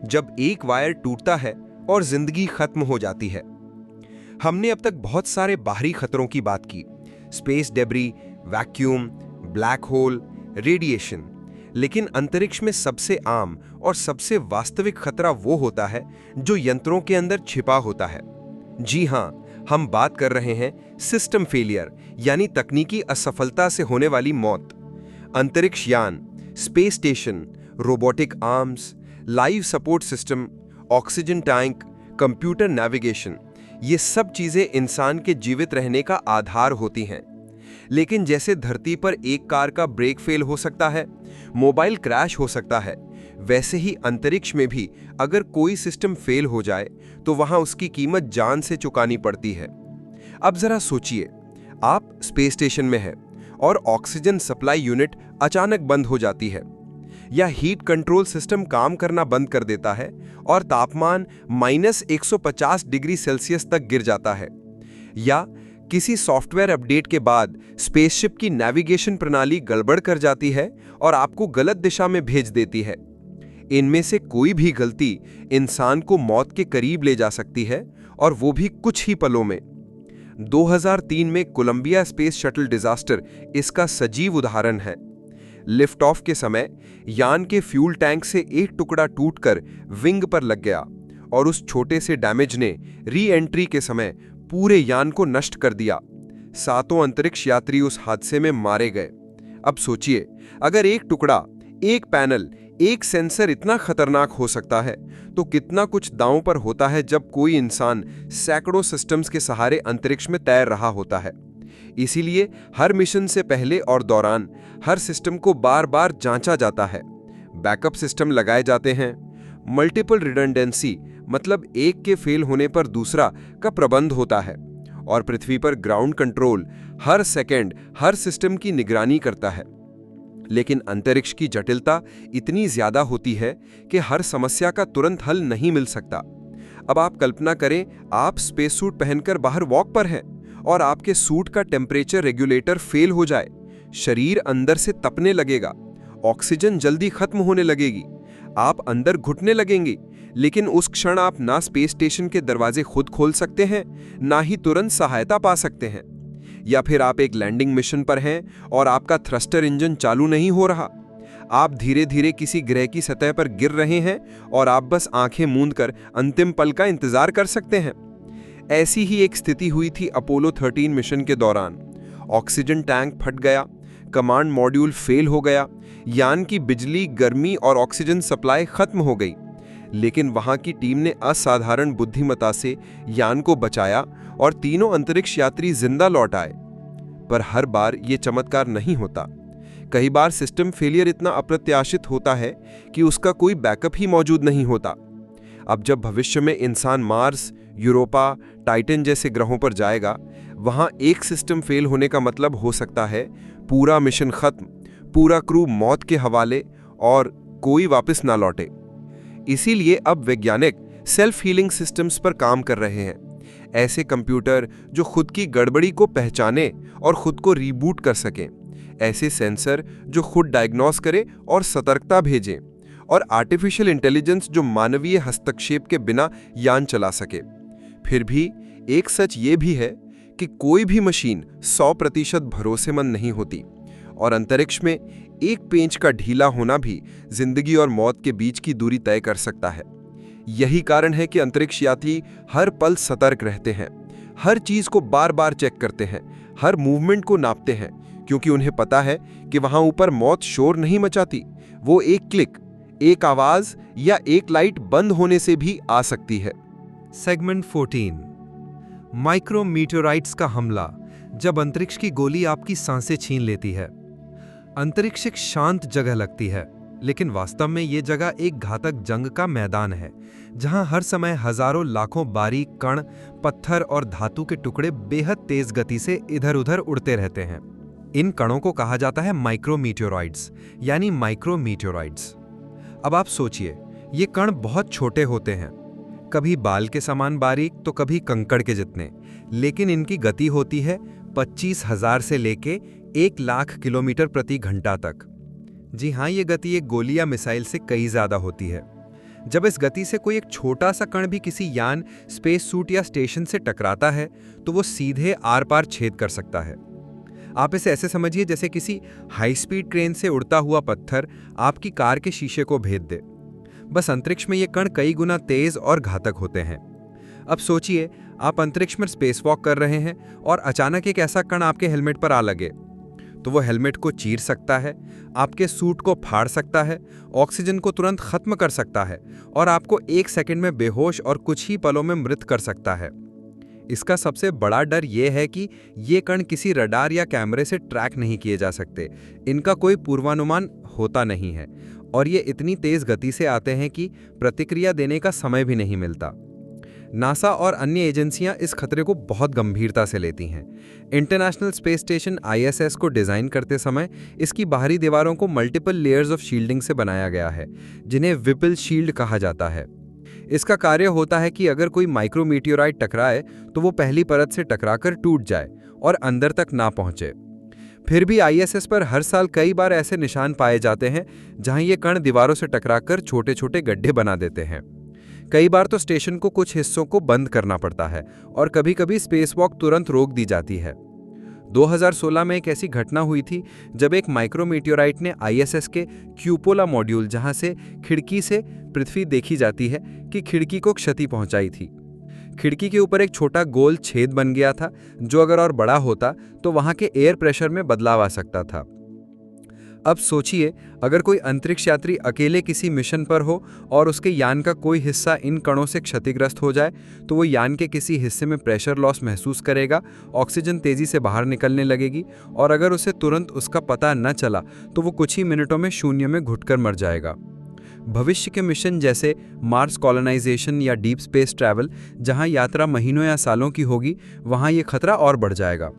जब एक वायर टूटता है और जिंदगी खत्म हो जाती है। हमने अब तक बहुत सारे बाहरी खतरों की बात की, space debris, vacuum, black hole, radiation, लेकिन अंतरिक्ष में सबसे आम और सबसे वास्तविक खतरा वो होता है जो यंत्रों के अंदर छिपा होता है। जी हां, हम बात कर रहे हैं सिस्टम फेलियर, यानी तकनीकी असफलता से होने वाली मौत। अंतरिक्ष यान, space station, robotic arms, live support system, oxygen tank, computer navigation, ये सब चीजें इंसान के जीवित रहने का आधार होती हैं। लेकिन जैसे धरती पर एक कार का ब्रेक फेल हो सकता है, मोबाइल क्रैश हो सकता है, वैसे ही अंतरिक्ष में भी अगर कोई सिस्टम फेल हो जाए तो वहां उसकी कीमत जान से चुकानी पड़ती है। अब जरा सोचिए, आप स्पेस स्टेशन में हैं और ऑक्सीजन सप्लाई यूनिट अचानक बंद हो जाती है, या हीट कंट्रोल सिस्टम काम करना बंद कर देता है और तापमान -150 डिग्री सेल्सियस तक गिर जाता है, या किसी सॉफ्टवेयर अपडेट के बाद स्पेसशिप की नेविगेशन प्रणाली गड़बड़ कर जाती है और आपको गलत दिशा में भेज देती है। इनमें से कोई भी गलती इंसान को मौत के करीब ले जा सकती है, और वो भी कुछ ही पलों में। 2003 में कोलंबिया स्पेस शटल डिजास्टर इसका सजीव उदाहरण है। लिफ्ट ऑफ के समय यान के फ्यूल टैंक से एक टुकड़ा टूटकर विंग पर लग गया और उस छोटे से डैमेज ने री एंट्री के समय पूरे यान को नष्ट कर दिया। 7 अंतरिक्ष यात्री उस हादसे में मारे गए। अब सोचिए, अगर एक टुकड़ा, एक पैनल, एक सेंसर इतना खतरनाक हो सकता है, तो कितना कुछ दांव पर होता है जब कोई इंसान सैकड़ों सिस्टम्स के सहारे अंतरिक्ष में तैर रहा होता है। इसीलिए हर मिशन से पहले और दौरान हर सिस्टम को बार बार जांचा जाता है। बैकअप सिस्टम लगाए जाते हैं। मल्टीपल रिडंडेंसी, मतलब एक के फेल होने पर दूसरा का प्रबंध होता है, और पृथ्वी पर ग्राउंड कंट्रोल हर सेकंड हर सिस्टम की निगरानी करता है। लेकिन अंतरिक्ष की जटिलता इतनी ज्यादा होती है कि हर समस्या का तुरंत हल नहीं मिल सकता। अब आप कल्पना करें, आप स्पेस सूट पहनकर बाहर वॉक पर हैं और आपके सूट का टेम्परेचर रेगुलेटर फेल हो जाए। शरीर अंदर से तपने लगेगा, ऑक्सीजन जल्दी खत्म होने लगेगी, आप अंदर घुटने लगेंगी, लेकिन उस क्षण आप ना स्पेस स्टेशन के दरवाजे खुद खोल सकते हैं, ना ही तुरंत सहायता पा सकते हैं। या फिर आप एक लैंडिंग मिशन पर हैं और आपका थ्रस्टर इंजन चालू नहीं हो रहा। आप धीरे धीरे किसी ग्रह की सतह पर गिर रहे हैं और आप बस आंखें मूंदकर अंतिम पल का इंतजार कर सकते हैं। ऐसी ही एक स्थिति हुई थी अपोलो 13 मिशन के दौरान। ऑक्सीजन टैंक फट गया, कमांड मॉड्यूल फेल हो गया, यान की बिजली, गर्मी और ऑक्सीजन सप्लाई खत्म हो गई। लेकिन वहां की टीम ने असाधारण बुद्धिमत्ता से यान को बचाया और तीनों अंतरिक्ष यात्री जिंदा लौट आए। पर हर बार ये चमत्कार नहीं होता। कई बार सिस्टम फेलियर इतना अप्रत्याशित होता है कि उसका कोई बैकअप ही मौजूद नहीं होता। अब जब भविष्य में इंसान मार्स, यूरोपा, टाइटन जैसे ग्रहों पर जाएगा, वहां एक सिस्टम फेल होने का मतलब हो सकता है पूरा मिशन खत्म, पूरा क्रू मौत के हवाले और कोई वापस ना लौटे। इसीलिए अब वैज्ञानिक सेल्फ हीलिंग सिस्टम्स पर काम कर रहे हैं। ऐसे कंप्यूटर जो खुद की गड़बड़ी को पहचाने और खुद को रीबूट कर सकें, ऐसे सेंसर जो खुद डायग्नोस करें और सतर्कता भेजें, और आर्टिफिशियल इंटेलिजेंस जो मानवीय हस्तक्षेप के बिना यान चला सके। फिर भी एक सच ये भी है कि कोई भी मशीन 100% भरोसेमंद नहीं होती, और अंतरिक्ष में एक पेंच का ढीला होना भी जिंदगी और मौत के बीच की दूरी तय कर सकता है। यही कारण है कि अंतरिक्ष यात्री हर पल सतर्क रहते हैं, हर चीज को बार बार चेक करते हैं, हर मूवमेंट को नापते हैं, क्योंकि उन्हें पता है कि वहां ऊपर मौत शोर नहीं मचाती, वो एक क्लिक, एक आवाज या एक लाइट बंद होने से भी आ सकती है। सेगमेंट 14, माइक्रोमीटेराइट्स का हमला, जब अंतरिक्ष की गोली आपकी सांसें छीन लेती है। अंतरिक्ष एक शांत जगह लगती है, लेकिन वास्तव में ये जगह एक घातक जंग का मैदान है, जहां हर समय हजारों लाखों बारीक कण, पत्थर और धातु के टुकड़े बेहद तेज गति से इधर-उधर उड़ते रहते हैं। इन कणों को कहा जाता है माइक्रोमीटेराइट्स, यानी माइक्रोमीटेराइट्स। अब आप सोचिए, ये कण बहुत छोटे होते हैं, कभी बाल के समान बारीक तो कभी कंकड़ के जितने, लेकिन इनकी गति होती है 25,000 से लेके 1,00,000 किलोमीटर प्रति घंटा तक। जी हाँ, ये गति एक गोली या मिसाइल से कई ज्यादा होती है। जब इस गति से कोई एक छोटा सा कण भी किसी यान, स्पेस सूट या स्टेशन से टकराता है तो वो सीधे आर पार छेद कर सकता है। आप इसे ऐसे समझिए जैसे किसी हाई स्पीड ट्रेन से उड़ता हुआ पत्थर आपकी कार के शीशे को भेद दे। बस अंतरिक्ष में ये कण कई गुना तेज और घातक होते हैं। अब सोचिए, आप अंतरिक्ष में स्पेस वॉक कर रहे हैं और अचानक एक ऐसा कण आपके हेलमेट पर आ लगे, तो वो हेलमेट को चीर सकता है, आपके सूट को फाड़ सकता है, ऑक्सीजन को तुरंत खत्म कर सकता है और आपको 1 सेकंड में बेहोश और कुछ ही पलों में मृत कर सकता है। इसका सबसे बड़ा डर यह है कि ये कण किसी रडार या कैमरे से ट्रैक नहीं किए जा सकते, इनका कोई पूर्वानुमान होता नहीं है और ये इतनी तेज गति से आते हैं कि प्रतिक्रिया देने का समय भी नहीं मिलता। नासा और अन्य एजेंसियां इस खतरे को बहुत गंभीरता से लेती हैं। इंटरनेशनल स्पेस स्टेशन ISS को डिजाइन करते समय इसकी बाहरी दीवारों को मल्टीपल लेयर्स ऑफ शील्डिंग से बनाया गया है, जिन्हें विपिल शील्ड कहा जाता है। इसका कार्य होता है कि अगर कोई माइक्रोमीटेराइट टकराए तो वो पहली परत से टकराकर टूट जाए और अंदर तक ना पहुंचे। फिर भी ISS पर हर साल कई बार ऐसे निशान पाए जाते हैं जहां ये कण दीवारों से टकराकर छोटे छोटे गड्ढे बना देते हैं। कई बार तो स्टेशन को कुछ हिस्सों को बंद करना पड़ता है और कभी-कभी स्पेस वॉक तुरंत रोक दी जाती है। 2016 में एक ऐसी घटना हुई थी जब एक माइक्रोमीटेराइट ने ISS के क्यूपोला मॉड्यूल, जहां से खिड़की से पृथ्वी देखी जाती है, की खिड़की को क्षति पहुंचाई थी। खिड़की के ऊपर एक छोटा गोल छेद बन गया था, जो अगर और बड़ा होता तो वहां के एयर प्रेशर में बदलाव आ सकता था। अब सोचिए, अगर कोई अंतरिक्ष यात्री अकेले किसी मिशन पर हो और उसके यान का कोई हिस्सा इन कणों से क्षतिग्रस्त हो जाए, तो वो यान के किसी हिस्से में प्रेशर लॉस महसूस करेगा, ऑक्सीजन तेजी से बाहर निकलने लगेगी और अगर उसे तुरंत उसका पता न चला तो वो कुछ ही मिनटों में शून्य में घुटकर मर जाएगा। भविष्य के मिशन जैसे मार्स कॉलोनाइजेशन या डीप स्पेस ट्रैवल, जहां यात्रा महीनों या सालों की होगी, वहां ये खतरा और बढ़ जाएगा।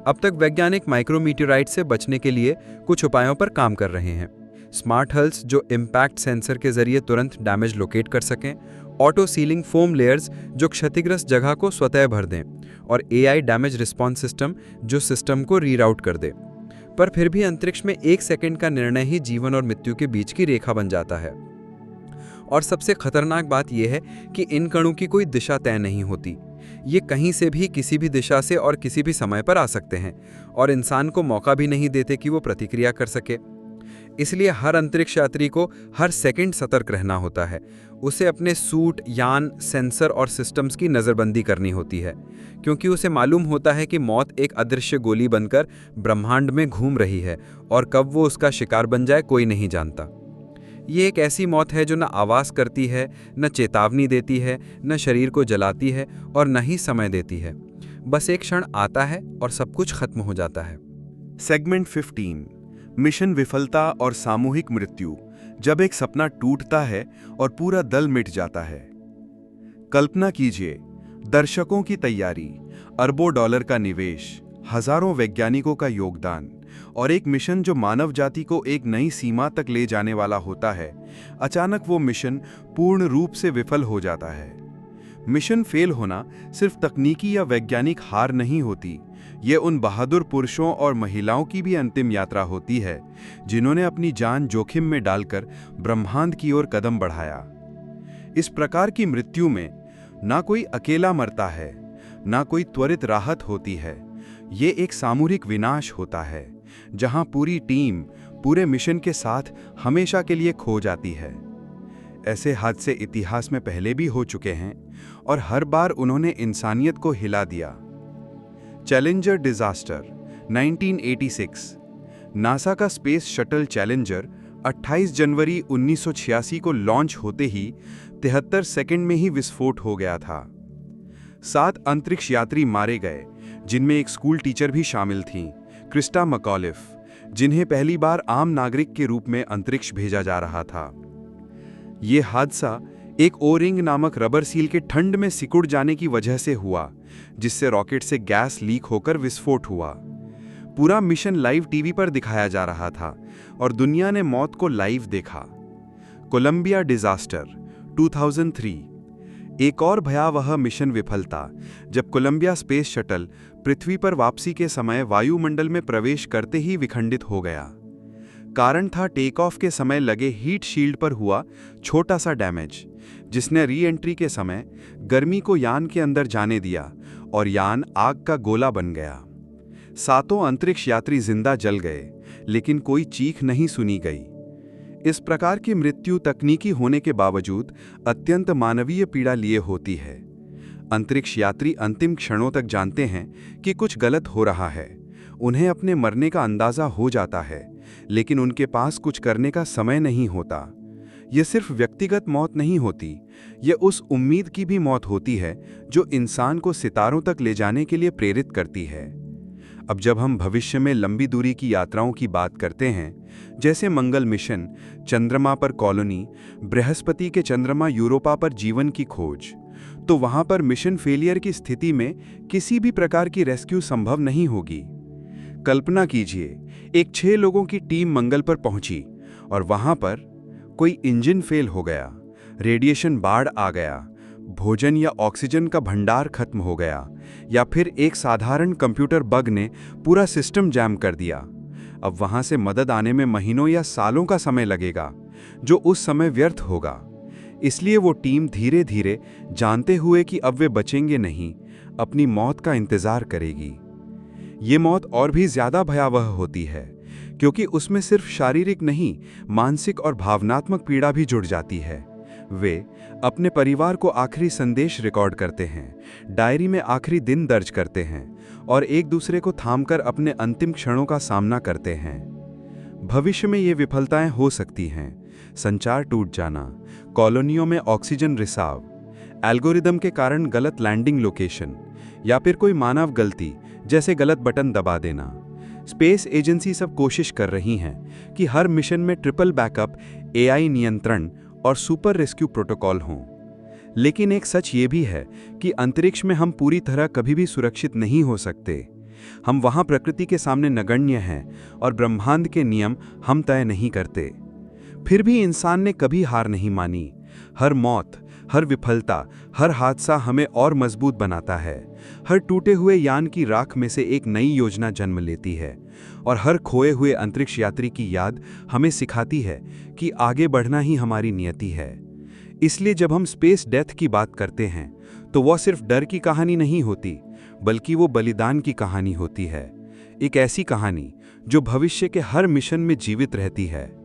अब तक वैज्ञानिक माइक्रोमीटेराइट से बचने के लिए कुछ उपायों पर काम कर रहे हैं। स्मार्ट हल्स जो इम्पैक्ट सेंसर के जरिए तुरंत डैमेज लोकेट कर सकें, ऑटो सीलिंग फोम लेयर्स जो क्षतिग्रस्त जगह को स्वतः भर दें और AI डैमेज रिस्पॉन्स सिस्टम जो सिस्टम को रीराउट कर दे। पर फिर भी अंतरिक्ष में 1 सेकंड का निर्णय ही जीवन और मृत्यु के बीच की रेखा बन जाता है। और सबसे खतरनाक बात यह है कि इन कणों की कोई दिशा तय नहीं होती। ये कहीं से भी, किसी भी दिशा से और किसी भी समय पर आ सकते हैं और इंसान को मौका भी नहीं देते कि वो प्रतिक्रिया कर सके। इसलिए हर अंतरिक्ष यात्री को हर सेकंड सतर्क रहना होता है। उसे अपने सूट, यान, सेंसर और सिस्टम्स की नज़रबंदी करनी होती है, क्योंकि उसे मालूम होता है कि मौत एक अदृश्य गोली बनकर ब्रह्मांड में घूम रही है और कब वो उसका शिकार बन जाए कोई नहीं जानता। ये एक ऐसी मौत है जो न आवाज़ करती है, न चेतावनी देती है, न शरीर को जलाती है और न ही समय देती है। बस एक क्षण आता है और सब कुछ खत्म हो जाता है। सेगमेंट 15, मिशन विफलता और सामूहिक मृत्यु, जब एक सपना टूटता है और पूरा दल मिट जाता है। कल्पना कीजिए, दर्शकों की तैयारी, अरबों डॉलर का निवेश, हजारों वैज्ञानिकों का योगदान और एक मिशन जो मानव जाति को एक नई सीमा तक ले जाने वाला होता है। अचानक वो मिशन पूर्ण रूप से विफल हो जाता है। मिशन फेल होना सिर्फ तकनीकी या वैज्ञानिक हार नहीं होती, ये उन बहादुर पुरुषों और महिलाओं की भी अंतिम यात्रा होती है जिन्होंने अपनी जान जोखिम में डालकर ब्रह्मांड की ओर कदम बढ़ाया। इस प्रकार की मृत्यु में ना कोई अकेला मरता है, ना कोई त्वरित राहत होती है। ये एक सामूहिक विनाश होता है, जहां पूरी टीम पूरे मिशन के साथ हमेशा के लिए खो जाती है। ऐसे हादसे इतिहास में पहले भी हो चुके हैं और हर बार उन्होंने इंसानियत को हिला दिया। Challenger disaster 1986। नासा का स्पेस शटल चैलेंजर 28 जनवरी 1986 को लॉन्च होते ही 73 सेकंड में ही विस्फोट हो गया था। 7 अंतरिक्ष यात्री मारे गए, जिनमें एक स्कूल टीचर भी शामिल थीं, क्रिस्टा मकॉलिफ, जिन्हें पहली बार आम नागरिक के रूप में अंतरिक्ष भेजा जा रहा था। ये हादसा एक ओ-रिंग नामक रबर सील के ठंड में सिकुड़ जाने की वजह से हुआ, जिससे रॉकेट से गैस लीक होकर विस्फोट हुआ। पूरा मिशन लाइव टीवी पर दिखाया जा रहा था और दुनिया ने मौत को लाइव देखा। Columbia disaster 2003। एक और भयावह मिशन विफलता, जब कोलंबिया स्पेस शटल पृथ्वी पर वापसी के समय वायुमंडल में प्रवेश करते ही विखंडित हो गया। कारण था टेक ऑफ के समय लगे हीट शील्ड पर हुआ छोटा सा डैमेज, जिसने री एंट्री के समय गर्मी को यान के अंदर जाने दिया और यान आग का गोला बन गया। 7 अंतरिक्ष यात्री जिंदा जल गए, लेकिन कोई चीख नहीं सुनी गई। इस प्रकार की मृत्यु तकनीकी होने के बावजूद अत्यंत मानवीय पीड़ा लिए होती है। अंतरिक्ष यात्री अंतिम क्षणों तक जानते हैं कि कुछ गलत हो रहा है। उन्हें अपने मरने का अंदाजा हो जाता है, लेकिन उनके पास कुछ करने का समय नहीं होता। यह सिर्फ व्यक्तिगत मौत नहीं होती, यह उस उम्मीद की भी मौत होती है जो इंसान को सितारों तक ले जाने के लिए प्रेरित करती है। अब जब हम भविष्य में लंबी दूरी की यात्राओं की बात करते हैं, जैसे मंगल मिशन, चंद्रमा पर कॉलोनी, बृहस्पति के चंद्रमा यूरोपा पर जीवन की खोज, तो वहां पर मिशन फेलियर की स्थिति में किसी भी प्रकार की रेस्क्यू संभव नहीं होगी। कल्पना कीजिए, एक 6 लोगों की टीम मंगल पर पहुंची और वहां पर कोई इंजन फेल हो गया, रेडिएशन बाढ़ आ गया, भोजन या ऑक्सीजन का भंडार खत्म हो गया, या फिर एक साधारण कंप्यूटर बग ने पूरा सिस्टम जैम कर दिया। अब वहां से मदद आने में महीनों या सालों का समय लगेगा, जो उस समय व्यर्थ होगा। इसलिए वो टीम धीरे धीरे, जानते हुए कि अब वे बचेंगे नहीं, अपनी मौत का इंतजार करेगी। ये मौत और भी ज्यादा भयावह होती है, क्योंकि उसमें सिर्फ शारीरिक नहीं, मानसिक और भावनात्मक पीड़ा भी जुड़ जाती है। वे अपने परिवार को आखिरी संदेश रिकॉर्ड करते हैं, डायरी में आखिरी दिन दर्ज करते हैं और एक दूसरे को थामकर अपने अंतिम क्षणों का सामना करते हैं। भविष्य में ये विफलताएं हो सकती हैं: संचार टूट जाना, कॉलोनियों में ऑक्सीजन रिसाव, एल्गोरिदम के कारण गलत लैंडिंग लोकेशन, या फिर कोई मानव गलती जैसे गलत बटन दबा देना। स्पेस एजेंसी सब कोशिश कर रही हैं कि हर मिशन में ट्रिपल बैकअप, AI नियंत्रण और सुपर रेस्क्यू प्रोटोकॉल हों। लेकिन एक सच ये भी है कि अंतरिक्ष में हम पूरी तरह कभी भी सुरक्षित नहीं हो सकते। हम वहां प्रकृति के सामने नगण्य हैं और ब्रह्मांड के नियम हम तय नहीं करते। फिर भी इंसान ने कभी हार नहीं मानी। हर मौत, हर विफलता, हर हादसा हमें और मजबूत बनाता है। हर टूटे हुए यान की राख में से एक नई योजना जन्म लेती है और हर खोए हुए अंतरिक्ष यात्री की याद हमें सिखाती है कि आगे बढ़ना ही हमारी नियति है। इसलिए जब हम स्पेस डेथ की बात करते हैं, तो वह सिर्फ डर की कहानी नहीं होती, बल्कि वो बलिदान की कहानी होती है। एक ऐसी कहानी जो भविष्य के हर मिशन में जीवित रहती है।